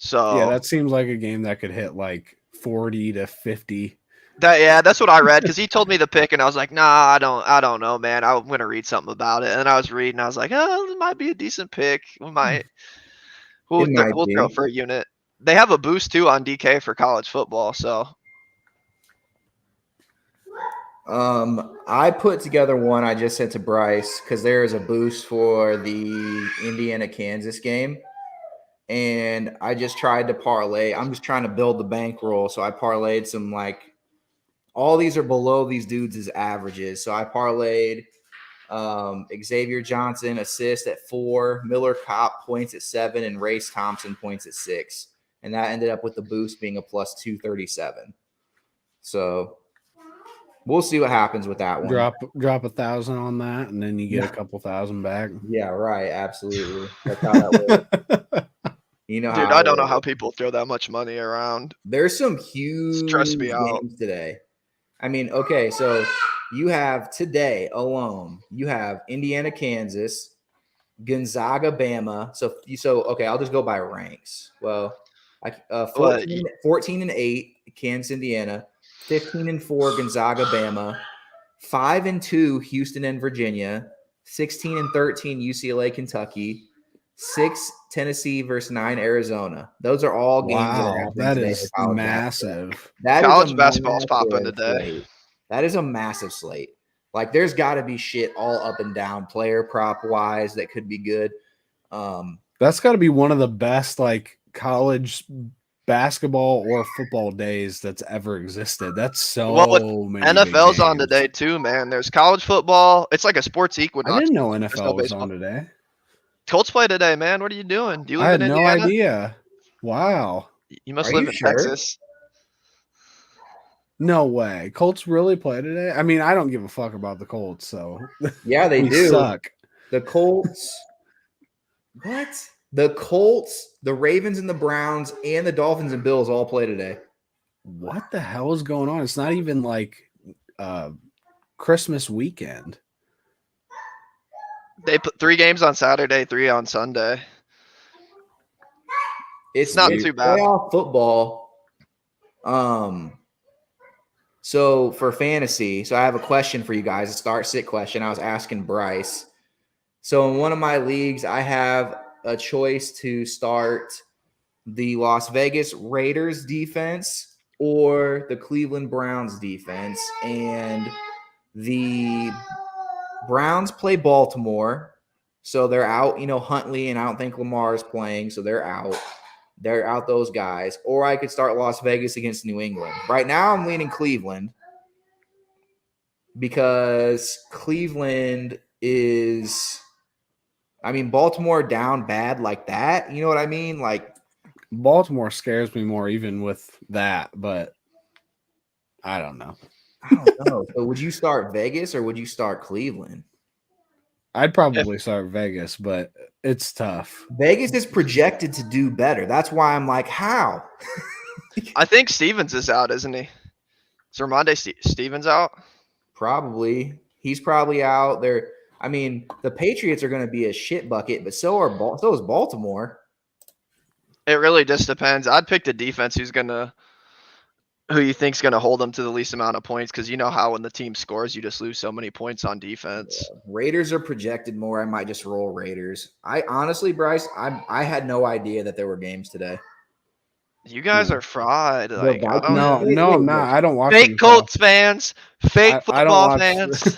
[SPEAKER 3] So
[SPEAKER 1] yeah, that seems like a game that could hit like 40 to 50.
[SPEAKER 3] That's what I read because he told me the pick and I was like, nah, I don't know, man. I'm gonna read something about it. And then I was reading, I was like, oh, it might be a decent pick. We'll throw for a unit. They have a boost too on DK for college football, so
[SPEAKER 2] I put together one I just sent to Bryce because there is a boost for the Indiana-Kansas game. And I just tried to parlay. I'm just trying to build the bankroll. So I parlayed some all these are below these dudes' averages. So I parlayed Xavier Johnson assist at 4, Miller Kopp points at 7, and Race Thompson points at 6. And that ended up with the boost being a plus 237. So we'll see what happens with that one.
[SPEAKER 1] Drop 1,000 on that, and then you get a couple thousand back.
[SPEAKER 2] Yeah, right. Absolutely. That's how that works. You know,
[SPEAKER 3] Dude, I don't know how people throw that much money around.
[SPEAKER 2] There's some huge
[SPEAKER 3] Stress me out.
[SPEAKER 2] games today. I mean, okay, so you have today alone, you have Indiana, Kansas, Gonzaga, Bama. So okay, I'll just go by ranks. Well, 14-8, Kansas, Indiana, 15-4, Gonzaga, Bama, 5-2, Houston and Virginia, 16-13, UCLA, Kentucky, 6 Tennessee versus 9 Arizona. Those are all games.
[SPEAKER 1] Wow, that is massive.
[SPEAKER 3] College basketball's popping today.
[SPEAKER 2] Slate. That is a massive slate. Like, there's got to be shit all up and down, player prop wise, that could be good.
[SPEAKER 1] That's got to be one of the best college basketball or football days that's ever existed. That's so many.
[SPEAKER 3] NFL's on today too, man. There's college football. It's like a sports equinox.
[SPEAKER 1] I didn't know NFL was on today.
[SPEAKER 3] Colts play today, man. What are you doing? Do you live
[SPEAKER 1] I had
[SPEAKER 3] in
[SPEAKER 1] no
[SPEAKER 3] Indiana?
[SPEAKER 1] idea. Wow.
[SPEAKER 3] You must live in Texas.
[SPEAKER 1] No way. Colts really play today? I mean, I don't give a fuck about the Colts, so
[SPEAKER 2] yeah, they do
[SPEAKER 1] suck.
[SPEAKER 2] The Colts. What? The Colts, the Ravens, and the Browns, and the Dolphins and Bills all play today.
[SPEAKER 1] What the hell is going on? It's not even Christmas weekend.
[SPEAKER 3] They put 3 games on Saturday, 3 on Sunday.
[SPEAKER 2] It's
[SPEAKER 3] not too bad.
[SPEAKER 2] Playoff football. So for fantasy, I have a question for you guys, a start-sit question. I was asking Bryce. So in one of my leagues, I have a choice to start the Las Vegas Raiders defense or the Cleveland Browns defense. And the Browns play Baltimore, so they're out, Huntley, and I don't think Lamar is playing, so they're out. They're out, those guys. Or I could start Las Vegas against New England. Right now I'm leaning Cleveland because Cleveland is – Baltimore down bad like that. You know what I mean?
[SPEAKER 1] Baltimore scares me more even with that, but I don't know.
[SPEAKER 2] I don't know. So would you start Vegas or would you start Cleveland?
[SPEAKER 1] I'd probably start Vegas, but it's tough.
[SPEAKER 2] Vegas is projected to do better. That's why I'm like, how?
[SPEAKER 3] I think Stevens is out, isn't he? Is Ramondre Stevens out?
[SPEAKER 2] Probably. He's probably out there. The Patriots are going to be a shit bucket, but so is Baltimore.
[SPEAKER 3] It really just depends. I'd pick the defense who you think's going to hold them to the least amount of points, because you know how when the team scores, you just lose so many points on defense.
[SPEAKER 2] Yeah. Raiders are projected more. I might just roll Raiders. I honestly, Bryce, I had no idea that there were games today.
[SPEAKER 3] You guys are fried.
[SPEAKER 1] No, I'm not. I don't watch
[SPEAKER 3] fake Colts fans, fake football fans,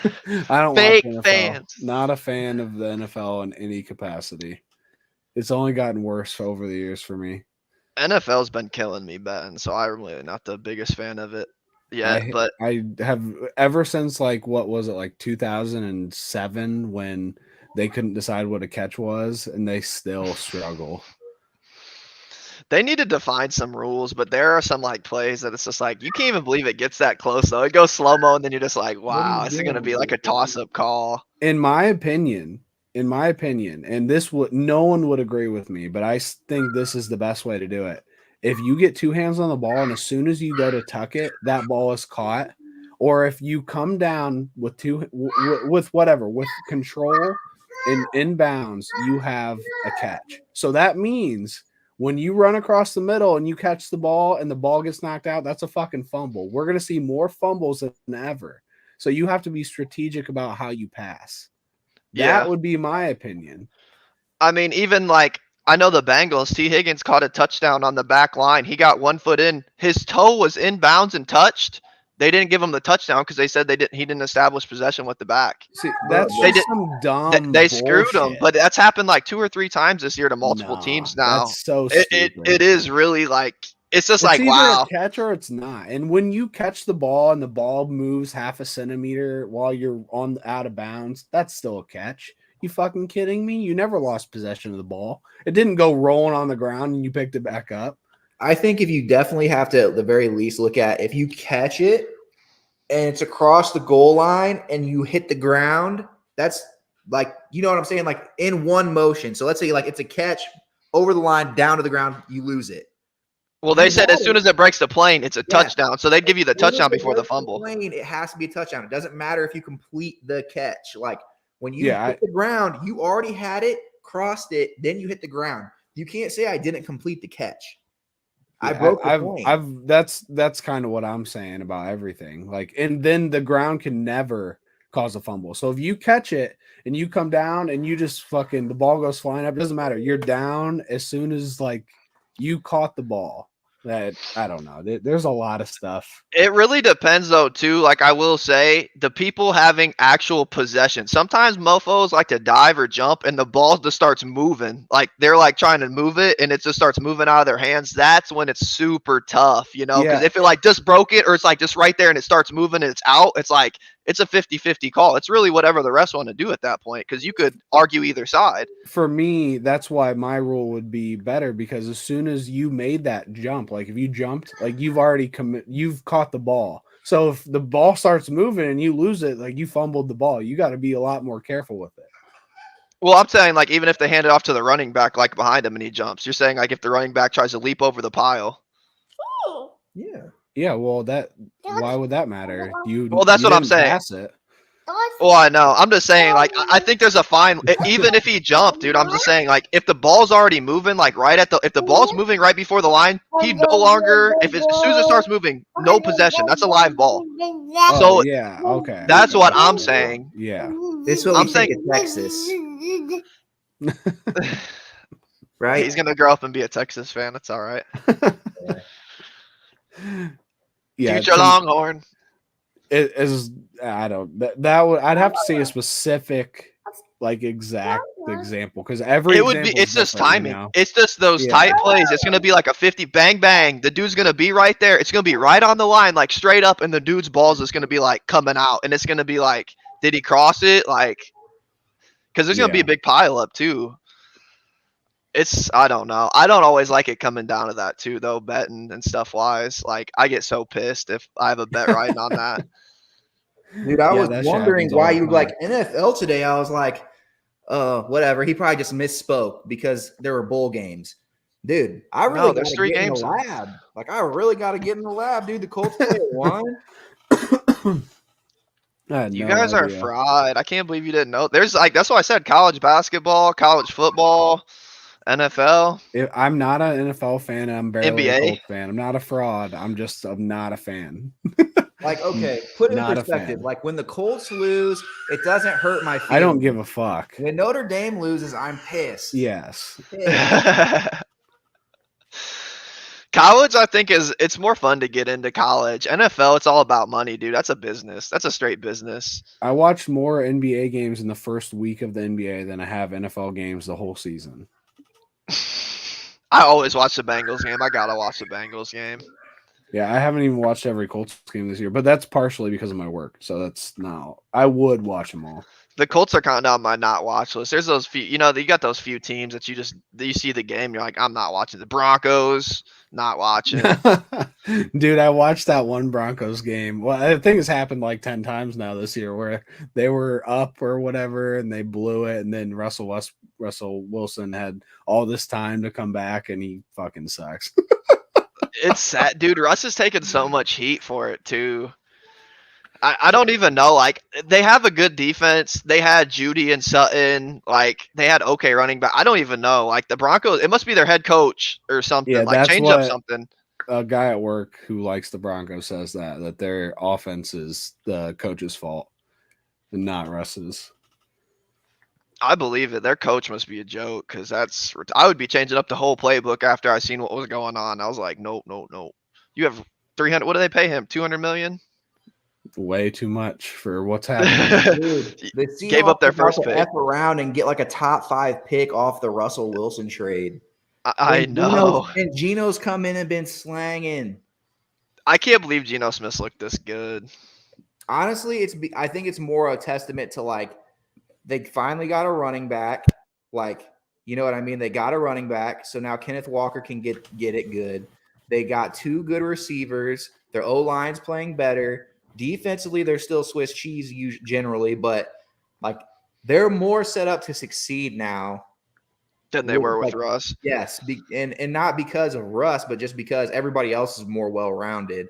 [SPEAKER 1] I don't
[SPEAKER 3] fake
[SPEAKER 1] watch NFL.
[SPEAKER 3] fans.
[SPEAKER 1] Not a fan of the NFL in any capacity. It's only gotten worse over the years for me.
[SPEAKER 3] NFL's been killing me, Ben, so I'm really not the biggest fan of it yet. But
[SPEAKER 1] I have ever since 2007 when they couldn't decide what a catch was, and they still struggle.
[SPEAKER 3] They need to define some rules, but there are some plays that it's just you can't even believe it gets that close though. It goes slow-mo and then you're just like, wow, this is gonna be like a toss-up call.
[SPEAKER 1] In my opinion, and no one would agree with me, but I think this is the best way to do it. If you get 2 hands on the ball and as soon as you go to tuck it, that ball is caught. Or if you come down with with control and inbounds, you have a catch. So that means when you run across the middle and you catch the ball and the ball gets knocked out, that's a fucking fumble. We're going to see more fumbles than ever. So you have to be strategic about how you pass. That would be my opinion.
[SPEAKER 3] Even I know the Bengals, T. Higgins caught a touchdown on the back line. He got 1 foot in. His toe was inbounds and touched. They didn't give him the touchdown because they said he didn't establish possession with the back.
[SPEAKER 1] See, that's
[SPEAKER 2] They
[SPEAKER 1] just
[SPEAKER 3] did-
[SPEAKER 1] some dumb.
[SPEAKER 3] They screwed him,
[SPEAKER 1] bullshit.
[SPEAKER 3] but that's happened like 2 or 3 times this year to multiple
[SPEAKER 1] Nah,
[SPEAKER 3] teams now.
[SPEAKER 1] That's so
[SPEAKER 3] It
[SPEAKER 1] stupid.
[SPEAKER 3] is really like it's just
[SPEAKER 1] It's
[SPEAKER 3] like
[SPEAKER 1] either
[SPEAKER 3] wow.
[SPEAKER 1] a catch or it's not. And when you catch the ball and the ball moves half a centimeter while you're on out of bounds, that's still a catch. You fucking kidding me? You never lost possession of the ball. It didn't go rolling on the ground and you picked it back up.
[SPEAKER 2] I think if you definitely have to, at the very least, look at if you catch it and it's across the goal line and you hit the ground, that's like, you know what I'm saying? Like in one motion. So let's say like it's a catch over the line, down to the ground, you lose it.
[SPEAKER 3] Well, they
[SPEAKER 2] You
[SPEAKER 3] said
[SPEAKER 2] got
[SPEAKER 3] as soon
[SPEAKER 2] it.
[SPEAKER 3] as it breaks the plane, it's a
[SPEAKER 2] Yeah.
[SPEAKER 3] touchdown. So they'd give you the
[SPEAKER 2] As soon as
[SPEAKER 3] touchdown
[SPEAKER 2] it
[SPEAKER 3] before the
[SPEAKER 2] breaks
[SPEAKER 3] fumble.
[SPEAKER 2] plane, it has to be a touchdown. It doesn't matter if you complete the catch. Like when you
[SPEAKER 1] Yeah,
[SPEAKER 2] hit the ground, you already had it, crossed it, then you hit the ground. You can't say I didn't complete the catch. I
[SPEAKER 1] Yeah,
[SPEAKER 2] broke the plane.
[SPEAKER 1] I've that's kind of what I'm saying about everything. Like, and then the ground can never cause a fumble. So if you catch it and you come down and you just fucking the ball goes flying up, it doesn't matter. You're down as soon as like you caught the ball. That I don't know. There's a lot of stuff.
[SPEAKER 3] It really depends though too. Like I will say, the people having actual possession. Sometimes mofos like to dive or jump and the ball just starts moving. Like they're like trying to move it and it just starts moving out of their hands. That's when it's super tough, you know, because
[SPEAKER 1] Yeah.
[SPEAKER 3] if it like just broke it or it's like just right there and it starts moving and it's out, it's like it's a 50-50 call. It's really whatever the refs want to do at that point because you could argue either side.
[SPEAKER 1] For me, that's why my rule would be better because as soon as you made that jump, like if you jumped, like you've already you've caught the ball. So if the ball starts moving and you lose it, like you fumbled the ball, you got to be a lot more careful with it.
[SPEAKER 3] Well, I'm saying like even if they hand it off to the running back like behind him and he jumps, you're saying like if the running back tries to leap over the pile.
[SPEAKER 2] Yeah.
[SPEAKER 1] Yeah, well, why would that matter?
[SPEAKER 3] Well, that's
[SPEAKER 1] you
[SPEAKER 3] what I'm
[SPEAKER 1] didn't
[SPEAKER 3] saying.
[SPEAKER 1] pass it.
[SPEAKER 3] Well, I know. I'm just saying, like, I think there's a fine, even if he jumped, dude. I'm just saying, like, if the ball's already moving, like, if the ball's moving right before the line, he no longer, as soon as it starts moving, no possession. That's a live ball.
[SPEAKER 1] Oh,
[SPEAKER 3] So,
[SPEAKER 1] yeah, okay.
[SPEAKER 3] That's what I'm saying.
[SPEAKER 1] Yeah.
[SPEAKER 2] This is what
[SPEAKER 3] I'm
[SPEAKER 2] we think in Texas, right?
[SPEAKER 3] He's gonna grow up and be a Texas fan. It's all right.
[SPEAKER 1] Yeah,
[SPEAKER 3] Future Longhorn.
[SPEAKER 1] it is. I don't. That would. I'd have to see a specific, like, exact example because every.
[SPEAKER 3] It would be.
[SPEAKER 1] example is
[SPEAKER 3] It's just
[SPEAKER 1] different,
[SPEAKER 3] timing.
[SPEAKER 1] you know?
[SPEAKER 3] It's just those
[SPEAKER 1] Yeah.
[SPEAKER 3] tight plays. It's gonna be like a 50 bang bang. The dude's gonna be right there. It's gonna be right on the line, like straight up, and the dude's balls is gonna be like coming out, and it's gonna be like, did he cross it? Like, because there's gonna be
[SPEAKER 1] Yeah.
[SPEAKER 3] a big pile up too. I don't know. I don't always like it coming down to that too, though, betting and stuff wise. Like, I get so pissed if I have a bet riding on that.
[SPEAKER 2] Dude, I
[SPEAKER 1] Yeah,
[SPEAKER 2] was
[SPEAKER 1] that shit
[SPEAKER 2] wondering
[SPEAKER 1] happens all
[SPEAKER 2] why
[SPEAKER 1] the
[SPEAKER 2] you
[SPEAKER 1] time.
[SPEAKER 2] like NFL today. I was like, whatever. He probably just misspoke because there were bowl games. Dude, I really
[SPEAKER 3] No,
[SPEAKER 2] got
[SPEAKER 3] there's
[SPEAKER 2] to
[SPEAKER 3] 3
[SPEAKER 2] get in
[SPEAKER 3] games.
[SPEAKER 2] the lab. Like, I really got to get in the lab, dude. The Colts play at 1.
[SPEAKER 1] I had
[SPEAKER 3] You
[SPEAKER 1] no
[SPEAKER 3] guys are
[SPEAKER 1] idea.
[SPEAKER 3] fried. I can't believe you didn't know. There's like, that's why I said college basketball, college football, NFL.
[SPEAKER 1] I'm not an NFL fan. And I'm barely a
[SPEAKER 3] NBA.
[SPEAKER 1] Colts fan. I'm not a fraud. I'm not a fan.
[SPEAKER 2] Like, okay, put it in
[SPEAKER 1] Not a
[SPEAKER 2] perspective.
[SPEAKER 1] fan.
[SPEAKER 2] Like, when the Colts lose, it doesn't hurt my feelings.
[SPEAKER 1] I don't give a fuck.
[SPEAKER 2] When Notre Dame loses, I'm pissed.
[SPEAKER 1] Yes.
[SPEAKER 2] Pissed.
[SPEAKER 3] College, I think it's more fun to get into college. NFL, it's all about money, dude. That's a business. That's a straight business.
[SPEAKER 1] I watched more NBA games in the first week of the NBA than I have NFL games the whole season.
[SPEAKER 3] I always watch the Bengals game. I gotta watch the Bengals game.
[SPEAKER 1] Yeah, I haven't even watched every Colts game this year, but that's partially because of my work. So that's no. I would watch them all.
[SPEAKER 3] The Colts are kind of on my not watch list. There's those few, you you got those few teams that you see the game, you're like, I'm not watching. The Broncos, not watching.
[SPEAKER 1] Dude, I watched that one Broncos game. Well, I think it's happened like 10 times now this year where they were up or whatever and they blew it, and then Russell Wilson had all this time to come back and he fucking sucks.
[SPEAKER 3] It's sad, dude. Russ is taking so much heat for it too. I don't even know. Like, they have a good defense. They had Judy and Sutton. Like, they had okay running back. I don't even know. Like, the Broncos, it must be their head coach or something.
[SPEAKER 1] Yeah,
[SPEAKER 3] like,
[SPEAKER 1] that's
[SPEAKER 3] change up
[SPEAKER 1] what-
[SPEAKER 3] something.
[SPEAKER 1] A guy at work who likes the Broncos says that their offense is the coach's fault and not Russ's.
[SPEAKER 3] I believe it. Their coach must be a joke because I would be changing up the whole playbook after I seen what was going on. I was like, nope. You have 300. What do they pay him? 200 million?
[SPEAKER 1] Way too much for what's happening.
[SPEAKER 2] Dude, the Seahawks
[SPEAKER 3] Gave up their
[SPEAKER 2] are about
[SPEAKER 3] first
[SPEAKER 2] to
[SPEAKER 3] pick.
[SPEAKER 2] F around and get like a top 5 pick off the Russell Wilson trade.
[SPEAKER 3] I
[SPEAKER 2] And
[SPEAKER 3] know.
[SPEAKER 2] Geno's come in and been slanging.
[SPEAKER 3] I can't believe Geno Smith looked this good.
[SPEAKER 2] Honestly, I think it's more a testament to like they finally got a running back. Like, you know what I mean? They got a running back, so now Kenneth Walker can get it good. They got 2 good receivers. Their O-line's playing better. Defensively, they're still Swiss cheese generally, but like they're more set up to succeed now
[SPEAKER 3] Than they were with
[SPEAKER 2] like,
[SPEAKER 3] Russ.
[SPEAKER 2] Yes, and not because of Russ, but just because everybody else is more well-rounded.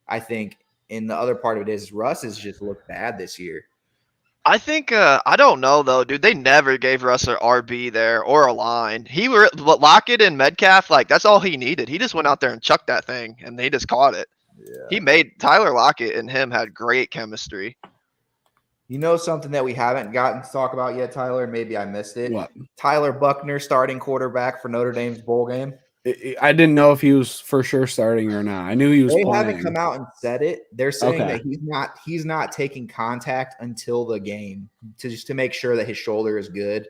[SPEAKER 2] I think. And the other part of it is Russ has just looked bad this year.
[SPEAKER 3] I think I don't know though, dude. They never gave Russ an RB there or a line. Lockett and Metcalf, like that's all he needed. He just went out there and chucked that thing, and they just caught it.
[SPEAKER 2] Yeah.
[SPEAKER 3] He made Tyler Lockett and him had great chemistry.
[SPEAKER 2] You know something that we haven't gotten to talk about yet, Tyler? Maybe I missed it.
[SPEAKER 1] What?
[SPEAKER 2] Tyler Buckner, starting quarterback for Notre Dame's bowl game.
[SPEAKER 1] I didn't know if he was for sure starting or not. I knew he was
[SPEAKER 2] They
[SPEAKER 1] playing.
[SPEAKER 2] haven't come out and said it. They're saying
[SPEAKER 1] Okay.
[SPEAKER 2] that he's not taking contact until the game to make sure that his shoulder is good.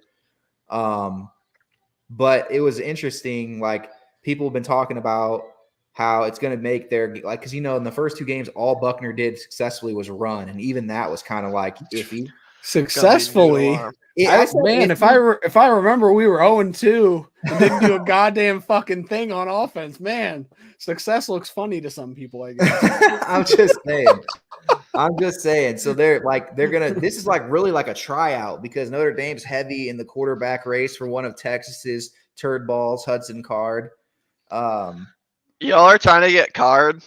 [SPEAKER 2] But it was interesting. Like people have been talking about how it's going to make their like because in the first 2 games, all Buckner did successfully was run, and even that was kind of like iffy.
[SPEAKER 1] Successfully. If I remember, we were 0-2 and didn't do a goddamn fucking thing on offense. Man, success looks funny to some people, I guess.
[SPEAKER 2] I'm just saying. So this is like really like a tryout because Notre Dame's heavy in the quarterback race for one of Texas's turd balls, Hudson Card.
[SPEAKER 3] Y'all are trying to get Card.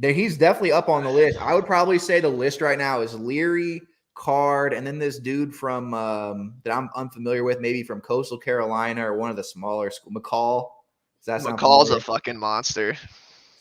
[SPEAKER 2] He's definitely up on the list. I would probably say the list right now is Leary, Card, and then this dude from that I'm unfamiliar with, maybe from Coastal Carolina or one of the smaller schools, McCall.
[SPEAKER 3] McCall's a fucking monster.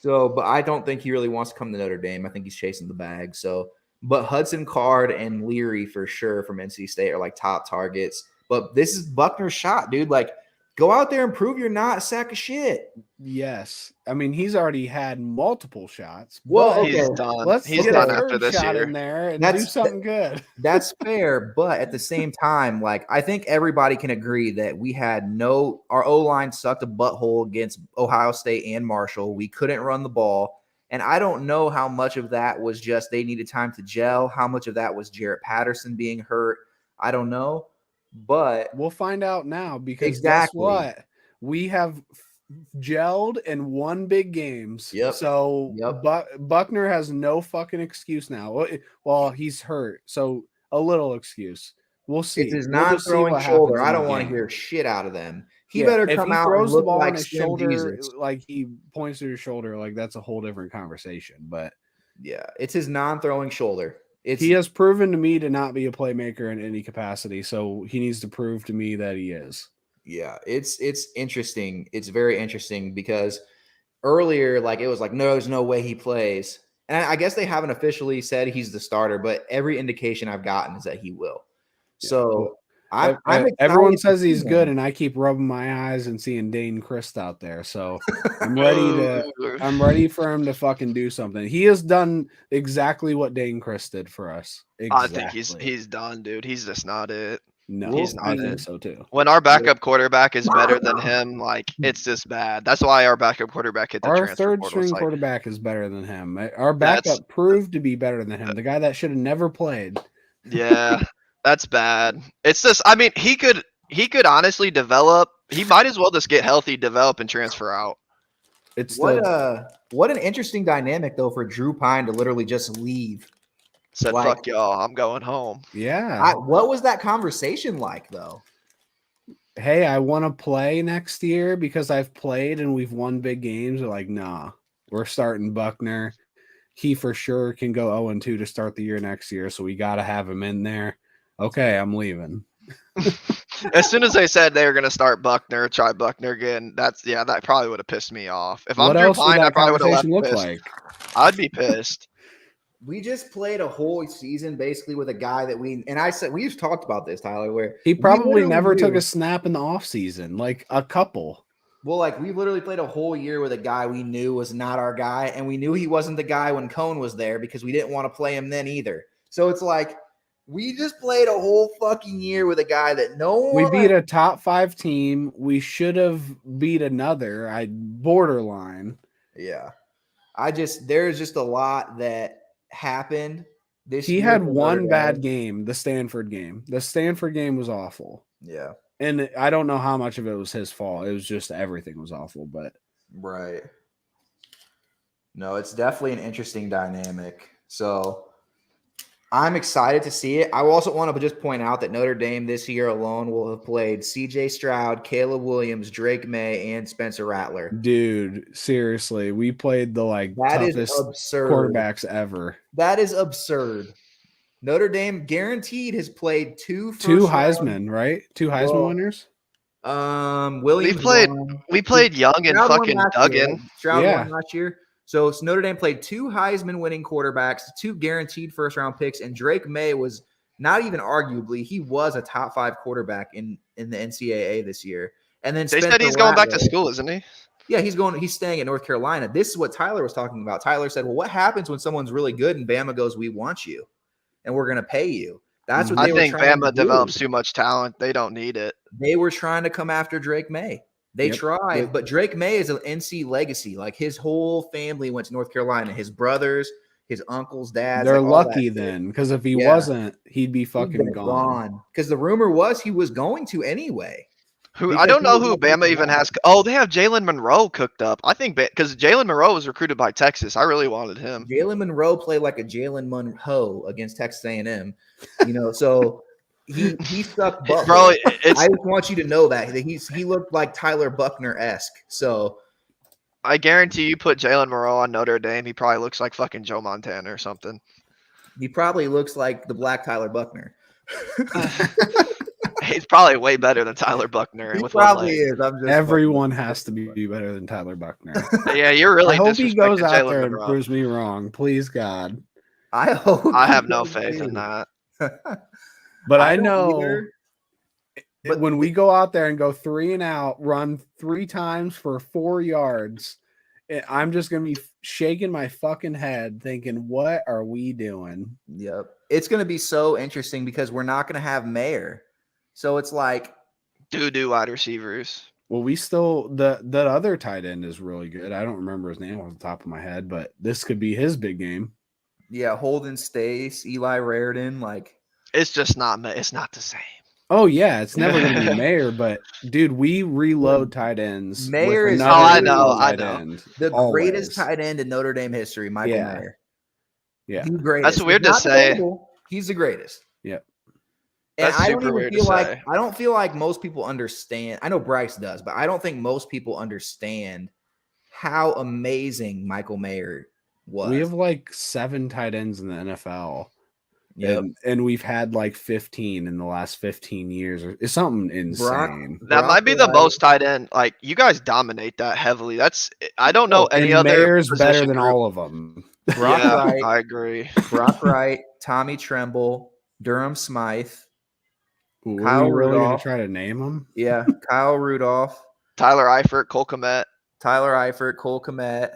[SPEAKER 2] So, but I don't think he really wants to come to Notre Dame. I think he's chasing the bag. So, but Hudson Card and Leary for sure from NC State are like top targets. But this is Buckner's shot, dude. Like, go out there and prove you're not a sack of shit.
[SPEAKER 1] Yes. I mean, he's already had multiple shots.
[SPEAKER 2] Well,
[SPEAKER 3] He's done. He's
[SPEAKER 1] get
[SPEAKER 3] done
[SPEAKER 1] a
[SPEAKER 3] after
[SPEAKER 1] third
[SPEAKER 3] this
[SPEAKER 1] shot
[SPEAKER 3] year.
[SPEAKER 1] in there and do something good.
[SPEAKER 2] That's fair, but at the same time, like I think everybody can agree that we had our O-line sucked a butthole against Ohio State and Marshall. We couldn't run the ball. And I don't know how much of that was just they needed time to gel, how much of that was Jarrett Patterson being hurt. I don't know. But
[SPEAKER 1] we'll find out now because
[SPEAKER 2] exactly.
[SPEAKER 1] Guess what? We have gelled and won big games.
[SPEAKER 2] Yep.
[SPEAKER 1] So Buckner has no fucking excuse now. Well, he's hurt, so a little excuse. We'll see.
[SPEAKER 2] It's his non-throwing shoulder. I don't want to hear shit out of them. He better come out and look like his shoulder, Jesus.
[SPEAKER 1] Like he points to his shoulder, like that's a whole different conversation. But
[SPEAKER 2] yeah, it's his non-throwing shoulder.
[SPEAKER 1] He has proven to me to not be a playmaker in any capacity, so he needs to prove to me that he is.
[SPEAKER 2] Yeah, it's interesting. It's very interesting because earlier, like it was like, no, there's no way he plays. And I guess they haven't officially said he's the starter, but every indication I've gotten is that he will. Yeah. So
[SPEAKER 1] everyone says he's good, and I keep rubbing my eyes and seeing Dane Christ out there. So I'm ready for him to fucking do something. He has done exactly what Dane Christ did for us. Exactly.
[SPEAKER 3] I think he's done, dude. He's just not it.
[SPEAKER 1] No,
[SPEAKER 3] he's not
[SPEAKER 1] it. So too.
[SPEAKER 3] When our backup quarterback is better than him, like it's just bad. That's why our backup quarterback hit the
[SPEAKER 1] our
[SPEAKER 3] transfer
[SPEAKER 1] third
[SPEAKER 3] portal.
[SPEAKER 1] string quarterback is better than him. Our backup proved to be better than him. The guy that should have never played.
[SPEAKER 3] Yeah, that's bad. It's just, I mean, he could honestly develop. He might as well just get healthy, develop, and transfer out.
[SPEAKER 2] It's what an interesting dynamic though for Drew Pine to literally just leave.
[SPEAKER 3] Said, fuck y'all, I'm going home.
[SPEAKER 1] Yeah.
[SPEAKER 2] What was that conversation like, though?
[SPEAKER 1] Hey, I want to play next year because I've played and we've won big games. They're like, nah, we're starting Buckner. He for sure can go 0-2 to start the year next year, so we got to have him in there. Okay, I'm leaving.
[SPEAKER 3] As soon as they said they were going to start Buckner, try Buckner again, that probably would have pissed me off. If I'm Drew Pine, I probably would have left pissed. I'd be pissed.
[SPEAKER 2] We just played a whole season basically with a guy that we've talked about this, Tyler, where
[SPEAKER 1] he probably never took a snap in the offseason, like a couple.
[SPEAKER 2] Well, like we literally played a whole year with a guy we knew was not our guy, and we knew he wasn't the guy when Cone was there because we didn't want to play him then either. So it's like we just played a whole fucking year with a guy that no one.
[SPEAKER 1] We beat a top 5 team. We should have beat another. I borderline.
[SPEAKER 2] Yeah. There's just a lot that happened this
[SPEAKER 1] He
[SPEAKER 2] year
[SPEAKER 1] had
[SPEAKER 2] for
[SPEAKER 1] one
[SPEAKER 2] Notre
[SPEAKER 1] bad
[SPEAKER 2] Dame.
[SPEAKER 1] game, the Stanford game. The Stanford game was awful.
[SPEAKER 2] Yeah.
[SPEAKER 1] And I don't know how much of it was his fault. It was just everything was awful, but
[SPEAKER 2] Right. No, it's definitely an interesting dynamic. So I'm excited to see it. I also want to just point out that Notre Dame this year alone will have played CJ Stroud, Caleb Williams, Drake May, and Spencer Rattler.
[SPEAKER 1] dude, seriously, we played the
[SPEAKER 2] That is
[SPEAKER 1] toughest
[SPEAKER 2] absurd.
[SPEAKER 1] quarterbacks ever.
[SPEAKER 2] That is absurd. Notre Dame guaranteed has played two
[SPEAKER 1] Heisman, right? 2 Heisman
[SPEAKER 2] Whoa.
[SPEAKER 1] winners.
[SPEAKER 2] Williams
[SPEAKER 3] We played Young and
[SPEAKER 2] Stroud won
[SPEAKER 3] fucking
[SPEAKER 2] last year,
[SPEAKER 3] Duggan.
[SPEAKER 2] right? Stroud
[SPEAKER 1] Yeah.
[SPEAKER 2] won last year. So Notre Dame played 2 Heisman winning quarterbacks, 2 guaranteed first round picks, and Drake May was not even arguably, he was a top 5 quarterback in the NCAA this year. And then
[SPEAKER 3] They said
[SPEAKER 2] Spencer
[SPEAKER 3] he's going back to
[SPEAKER 2] Rattler-
[SPEAKER 3] school, isn't he?
[SPEAKER 2] Yeah, he's staying at North Carolina. This is what Tyler was talking about. Tyler said, well, what happens when someone's really good and Bama goes, we want you and we're going to pay you? That's what
[SPEAKER 3] I
[SPEAKER 2] they were
[SPEAKER 3] think
[SPEAKER 2] trying to
[SPEAKER 3] Bama
[SPEAKER 2] do.
[SPEAKER 3] develops too much talent. They don't need it.
[SPEAKER 2] They were trying to come after Drake May. They
[SPEAKER 1] Yep.
[SPEAKER 2] tried, but Drake May is an NC legacy. Like his whole family went to North Carolina. His brothers, his uncles, dads.
[SPEAKER 1] They're
[SPEAKER 2] like, all that
[SPEAKER 1] lucky
[SPEAKER 2] shit.
[SPEAKER 1] then, because if he
[SPEAKER 2] Yeah.
[SPEAKER 1] wasn't, he'd be
[SPEAKER 2] He'd
[SPEAKER 1] fucking
[SPEAKER 2] been
[SPEAKER 1] gone.
[SPEAKER 2] Because the rumor was he was going to anyway.
[SPEAKER 3] I
[SPEAKER 2] Because
[SPEAKER 3] don't
[SPEAKER 2] he
[SPEAKER 3] know
[SPEAKER 2] was
[SPEAKER 3] who
[SPEAKER 2] looking
[SPEAKER 3] Bama
[SPEAKER 2] for
[SPEAKER 3] even
[SPEAKER 2] that.
[SPEAKER 3] has. Oh, they have Jalen Monroe cooked up. I think because Jalen Monroe was recruited by Texas. I really wanted him.
[SPEAKER 2] Jalen Monroe played like a Jalen Monroe against Texas A&M. So he stuck butt.
[SPEAKER 3] Bro, it's
[SPEAKER 2] I just want you to know that he looked like Tyler Buckner-esque. So
[SPEAKER 3] I guarantee you put Jalen Monroe on Notre Dame, he probably looks like fucking Joe Montana or something.
[SPEAKER 2] he probably looks like the black Tyler Buckner.
[SPEAKER 3] He's probably way better than Tyler Buckner.
[SPEAKER 2] He
[SPEAKER 3] with one
[SPEAKER 2] probably
[SPEAKER 3] leg.
[SPEAKER 2] is. I'm just
[SPEAKER 1] Everyone has to be better than Tyler Buckner.
[SPEAKER 3] Yeah, you're really.
[SPEAKER 1] I hope he goes
[SPEAKER 3] disrespecting
[SPEAKER 1] out
[SPEAKER 3] Jalen
[SPEAKER 1] there and
[SPEAKER 3] Monroe.
[SPEAKER 1] proves me wrong. Please, God.
[SPEAKER 2] I hope.
[SPEAKER 3] I
[SPEAKER 2] he
[SPEAKER 3] have no
[SPEAKER 2] does
[SPEAKER 3] faith in
[SPEAKER 2] too.
[SPEAKER 3] that.
[SPEAKER 1] But I
[SPEAKER 2] don't
[SPEAKER 1] know
[SPEAKER 2] either. But
[SPEAKER 1] when we go out there and go 3 and out, run 3 times for 4 yards, I'm just gonna be shaking my fucking head, thinking, "What are we doing?"
[SPEAKER 2] Yep. It's going to be so interesting because we're not going to have Mayer. So it's like,
[SPEAKER 3] Doo wide receivers.
[SPEAKER 1] Well, we still the other tight end is really good. I don't remember his name off the top of my head, but this could be his big game.
[SPEAKER 2] yeah, Holden Stace, Eli Raridan, like
[SPEAKER 3] It's just not. It's not the same.
[SPEAKER 1] Oh yeah, it's never gonna be Mayer, but dude, we reload tight ends.
[SPEAKER 2] Mayer
[SPEAKER 1] with
[SPEAKER 2] is-
[SPEAKER 1] another
[SPEAKER 3] Oh, I know,
[SPEAKER 1] tight
[SPEAKER 3] I know.
[SPEAKER 1] end,
[SPEAKER 2] the
[SPEAKER 1] always.
[SPEAKER 2] greatest tight end in Notre Dame history, Michael
[SPEAKER 1] Yeah.
[SPEAKER 2] Mayer.
[SPEAKER 1] Yeah.
[SPEAKER 2] The greatest.
[SPEAKER 3] That's weird
[SPEAKER 2] He's
[SPEAKER 3] to
[SPEAKER 2] not
[SPEAKER 3] say.
[SPEAKER 2] debatable. He's the greatest.
[SPEAKER 1] Yep.
[SPEAKER 2] And
[SPEAKER 3] That's
[SPEAKER 2] I don't
[SPEAKER 3] super
[SPEAKER 2] even
[SPEAKER 3] weird to
[SPEAKER 2] feel like
[SPEAKER 3] say.
[SPEAKER 2] I don't feel like most people understand. I know Bryce does, but I don't think most people understand how amazing Michael Mayer was.
[SPEAKER 1] We have like 7 tight ends in the NFL.
[SPEAKER 2] Yep.
[SPEAKER 1] And we've had like 15 in the last 15 years. It's something insane.
[SPEAKER 3] That
[SPEAKER 2] Brock
[SPEAKER 3] might be the
[SPEAKER 2] Wright.
[SPEAKER 3] most tight end. Like you guys dominate that heavily. I don't know any
[SPEAKER 1] and
[SPEAKER 3] other.
[SPEAKER 1] Mayer's better
[SPEAKER 3] position
[SPEAKER 1] than
[SPEAKER 3] group.
[SPEAKER 1] all of them.
[SPEAKER 2] Brock
[SPEAKER 3] Yeah,
[SPEAKER 2] Wright.
[SPEAKER 3] I agree.
[SPEAKER 2] Brock Wright, Tommy Tremble, Durham Smythe.
[SPEAKER 1] Were
[SPEAKER 2] Kyle
[SPEAKER 1] we really gonna
[SPEAKER 2] Rudolph.
[SPEAKER 1] try to name them?
[SPEAKER 2] Yeah, Kyle Rudolph,
[SPEAKER 3] Tyler Eifert, Cole Kmet,
[SPEAKER 2] Tyler Eifert, Cole Komet,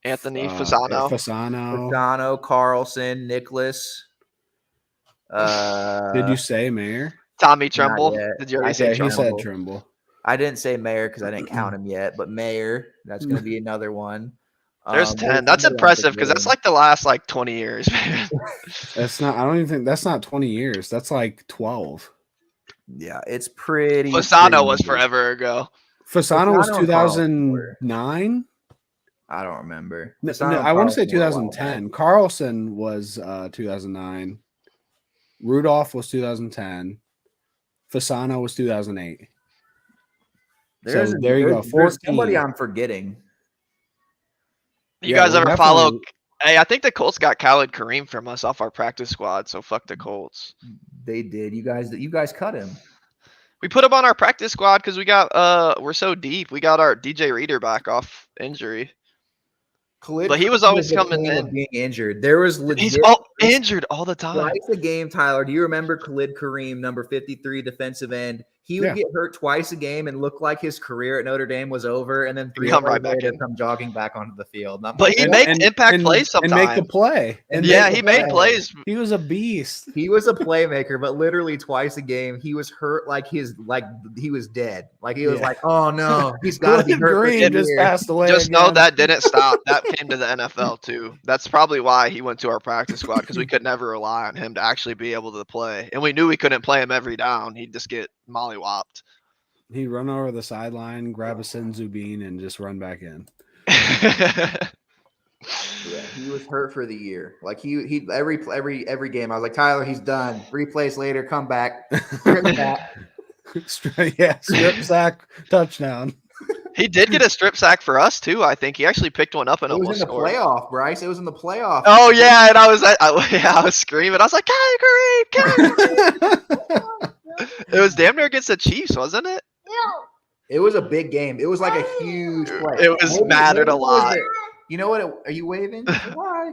[SPEAKER 3] Anthony Fasano.
[SPEAKER 1] Fasano.
[SPEAKER 2] Fasano, Carlson, Nicholas.
[SPEAKER 1] Did you say Mayer?
[SPEAKER 3] Tommy Tremble.
[SPEAKER 2] yet.
[SPEAKER 3] Did you already
[SPEAKER 2] I
[SPEAKER 3] say
[SPEAKER 1] Yeah, he
[SPEAKER 3] Tremble?
[SPEAKER 1] said
[SPEAKER 2] Tremble.
[SPEAKER 1] Trimble.
[SPEAKER 2] I didn't say Mayer because I didn't count him yet, but Mayer, that's going to be another one.
[SPEAKER 3] There's 10. That's
[SPEAKER 2] somebody else
[SPEAKER 3] impressive because that's
[SPEAKER 2] forgetting.
[SPEAKER 3] like the last like 20 years, man.
[SPEAKER 1] That's not. I don't even think that's not 20 years. That's like 12.
[SPEAKER 2] Yeah, it's pretty.
[SPEAKER 3] Fasano
[SPEAKER 2] pretty
[SPEAKER 3] was
[SPEAKER 2] easy.
[SPEAKER 3] forever ago.
[SPEAKER 1] Fasano was
[SPEAKER 2] Fasano and Carlson were-
[SPEAKER 1] 2009.
[SPEAKER 2] I don't remember.
[SPEAKER 1] No,
[SPEAKER 2] Fasano and
[SPEAKER 1] I want to say
[SPEAKER 2] Carlson were a while
[SPEAKER 1] 2010. Carlson was 2009. Rudolph was 2010. Fasano was 2008.
[SPEAKER 2] back.
[SPEAKER 1] So there you go,
[SPEAKER 2] There's somebody
[SPEAKER 1] 14.
[SPEAKER 2] I'm forgetting.
[SPEAKER 3] You
[SPEAKER 1] Yeah,
[SPEAKER 3] guys
[SPEAKER 1] we're
[SPEAKER 3] ever follow?
[SPEAKER 1] definitely-
[SPEAKER 3] Hey, I think the Colts got Khaled Kareem from us off our practice squad. So fuck the Colts.
[SPEAKER 2] They did. You guys cut him.
[SPEAKER 3] We put him on our practice squad because we're so deep. We got our DJ Reader back off injury.
[SPEAKER 2] Khalid
[SPEAKER 3] But he was
[SPEAKER 2] Kareem
[SPEAKER 3] always
[SPEAKER 2] the
[SPEAKER 3] coming
[SPEAKER 2] king of
[SPEAKER 3] in.
[SPEAKER 2] being injured. There was legit.
[SPEAKER 3] He's all injured all the time.
[SPEAKER 2] Twice a game, Tyler. Do you remember Khalid Kareem, number 53 defensive end? he would
[SPEAKER 1] Yeah.
[SPEAKER 2] get hurt twice a game and look like his career at Notre Dame was over, and then 3
[SPEAKER 3] Come
[SPEAKER 2] hours
[SPEAKER 3] right back
[SPEAKER 2] later
[SPEAKER 3] in.
[SPEAKER 2] come jogging back onto the field. And I'm
[SPEAKER 3] But
[SPEAKER 2] like,
[SPEAKER 3] he
[SPEAKER 1] And-
[SPEAKER 3] makes
[SPEAKER 1] and-
[SPEAKER 3] impact
[SPEAKER 1] and-
[SPEAKER 3] plays
[SPEAKER 1] and make a
[SPEAKER 3] sometimes.
[SPEAKER 1] play.
[SPEAKER 2] And
[SPEAKER 3] Yeah,
[SPEAKER 2] make
[SPEAKER 3] he
[SPEAKER 2] a
[SPEAKER 3] made
[SPEAKER 2] play.
[SPEAKER 3] plays.
[SPEAKER 1] He was a beast.
[SPEAKER 2] He was a playmaker, but literally twice a game he was hurt like he was dead. Like he was
[SPEAKER 1] Yeah.
[SPEAKER 2] like, oh no, he's got to be
[SPEAKER 1] Willie
[SPEAKER 2] hurt. for
[SPEAKER 1] Green
[SPEAKER 2] the
[SPEAKER 1] just
[SPEAKER 2] year.
[SPEAKER 1] passed away.
[SPEAKER 3] Just know
[SPEAKER 1] again.
[SPEAKER 3] that didn't stop. That came to the NFL too. That's probably why he went to our practice squad, because we could never rely on him to actually be able to play. And we knew we couldn't play him every down. He'd just get mollywopped.
[SPEAKER 1] He'd run over the sideline, grab a Senzu bean, and just run back in.
[SPEAKER 2] Yeah, he was hurt for the year. Like he every game I was like, Tyler, he's done. Replays later, come back. Strip sack.
[SPEAKER 1] Strip sack, touchdown.
[SPEAKER 3] He did get a strip sack for us too. I think he actually picked one up and
[SPEAKER 2] It was
[SPEAKER 3] almost
[SPEAKER 2] in the
[SPEAKER 3] scored.
[SPEAKER 2] playoff, Bryce. It was in the playoff.
[SPEAKER 3] Oh yeah, and I was screaming. I was like, Kylie Kareem. It was damn near against the Chiefs, wasn't it?
[SPEAKER 2] It was a big game. It was like a huge play.
[SPEAKER 3] It was mattered a lot.
[SPEAKER 2] You know what? Are you waving? Why?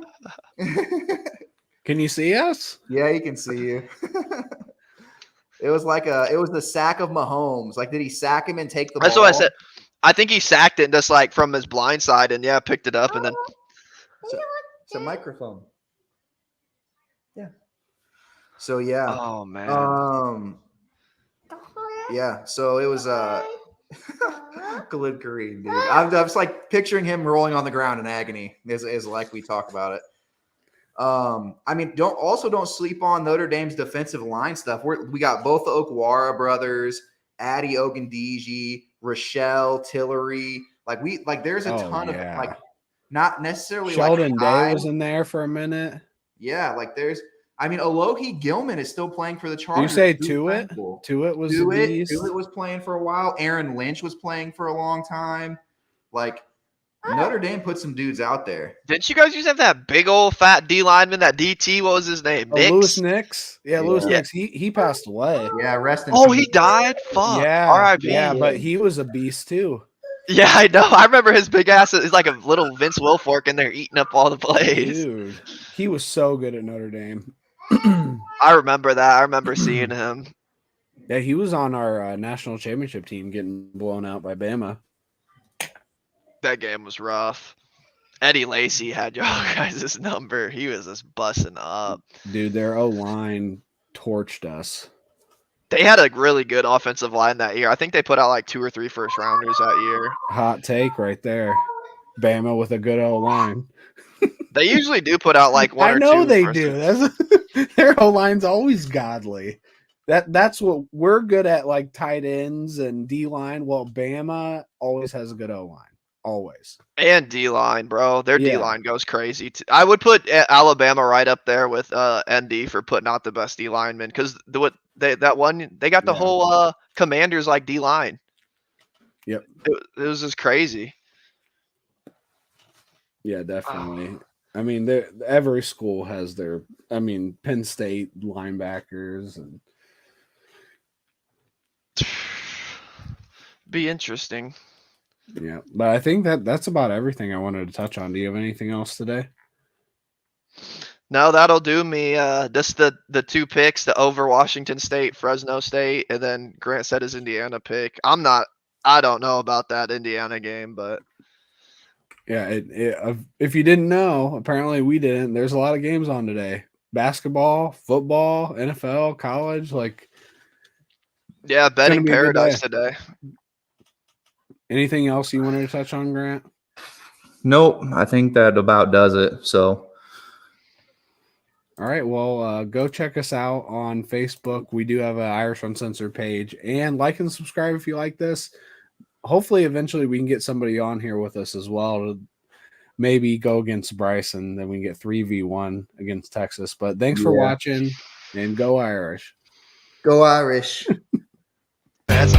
[SPEAKER 1] Can you see us?
[SPEAKER 2] Yeah, he can see you. It was the sack of Mahomes. Like, did he sack him and take the ball?
[SPEAKER 3] That's what I said. I think he sacked it just like from his blind side and picked it up and then
[SPEAKER 2] It's a microphone. Yeah. So yeah.
[SPEAKER 3] oh man.
[SPEAKER 2] Yeah. So it was Khalid Kareem, dude. I'm just like picturing him rolling on the ground in agony is like we talk about it. I mean, don't sleep on Notre Dame's defensive line stuff. We got both the Okwara brothers, Addy Ogundeji, Rochelle Tillery. There's a ton of not necessarily
[SPEAKER 1] Sheldon
[SPEAKER 2] like
[SPEAKER 1] Day
[SPEAKER 2] high.
[SPEAKER 1] was in there for a minute.
[SPEAKER 2] Yeah, Alohi Gilman is still playing for the Chargers.
[SPEAKER 1] You say
[SPEAKER 2] Who's
[SPEAKER 1] Tuitt?
[SPEAKER 2] thankful.
[SPEAKER 1] Tuitt was a
[SPEAKER 2] Tuitt
[SPEAKER 1] beast.
[SPEAKER 2] was playing for a while. Aaron Lynch was playing for a long time. Like Notre Dame put some dudes out there.
[SPEAKER 3] Didn't you guys used to have that big old fat D lineman, that DT? What was his name?
[SPEAKER 1] Oh,
[SPEAKER 3] Nix?
[SPEAKER 1] Lewis Nix. Yeah, Lewis
[SPEAKER 2] Yeah.
[SPEAKER 1] Nix. He passed away.
[SPEAKER 2] Yeah, rest in
[SPEAKER 3] Oh,
[SPEAKER 2] peace.
[SPEAKER 3] he died? Fuck.
[SPEAKER 1] Yeah,
[SPEAKER 3] R.I.P.
[SPEAKER 1] yeah, but he was a beast too.
[SPEAKER 3] Yeah, I know. I remember his big ass. It's like a little Vince Wilfork in there eating up all the plays.
[SPEAKER 1] Dude, he was so good at Notre Dame.
[SPEAKER 3] I remember that. I remember seeing him.
[SPEAKER 1] Yeah, he was on our national championship team getting blown out by Bama.
[SPEAKER 3] That game was rough. Eddie Lacy had your guys' number. He was just busting up.
[SPEAKER 1] Dude, their O-line torched us.
[SPEAKER 3] They had a really good offensive line that year. I think they put out like 2 or 3 first rounders that year.
[SPEAKER 1] Hot take right there. Bama with a good O-line.
[SPEAKER 3] They usually do put out like 1
[SPEAKER 1] I
[SPEAKER 3] or 2.
[SPEAKER 1] know they
[SPEAKER 3] first-
[SPEAKER 1] do. That's, their O-line's always godly. That's what we're good at, like tight ends and D-line. Well, Bama always has a good O-line. Always.
[SPEAKER 3] And D-line, bro. Their
[SPEAKER 1] Yeah.
[SPEAKER 3] D-line goes crazy. I would put Alabama right up there with ND for putting out the best D-lineman, because they got the
[SPEAKER 1] Yeah.
[SPEAKER 3] whole Commanders like D-line.
[SPEAKER 1] Yep.
[SPEAKER 3] It was just crazy.
[SPEAKER 1] Yeah, definitely. I mean, every school has their. I mean, Penn State linebackers and
[SPEAKER 3] Be interesting.
[SPEAKER 1] yeah. But I think that's about everything I wanted to touch on. Do you have anything else today?
[SPEAKER 3] No, that'll do me. Just the 2 picks, the over Washington State, Fresno State, and then Grant said his Indiana pick. I don't know about that Indiana game, but
[SPEAKER 1] Yeah. If you didn't know, apparently we didn't. There's a lot of games on today. Basketball, football, NFL, college. Like
[SPEAKER 3] yeah, betting
[SPEAKER 1] be a good
[SPEAKER 3] paradise
[SPEAKER 1] day.
[SPEAKER 3] today.
[SPEAKER 1] anything else you wanted to touch on, Grant?
[SPEAKER 2] Nope, I think that about does it. So
[SPEAKER 1] All right, well, go check us out on Facebook. We do have an Irish Uncensored page, and like and subscribe if you like this. Hopefully, eventually, we can get somebody on here with us as well to maybe go against Bryson. Then we can get 3v1 against Texas. But thanks for watching, and go Irish.
[SPEAKER 2] go Irish.
[SPEAKER 3] That's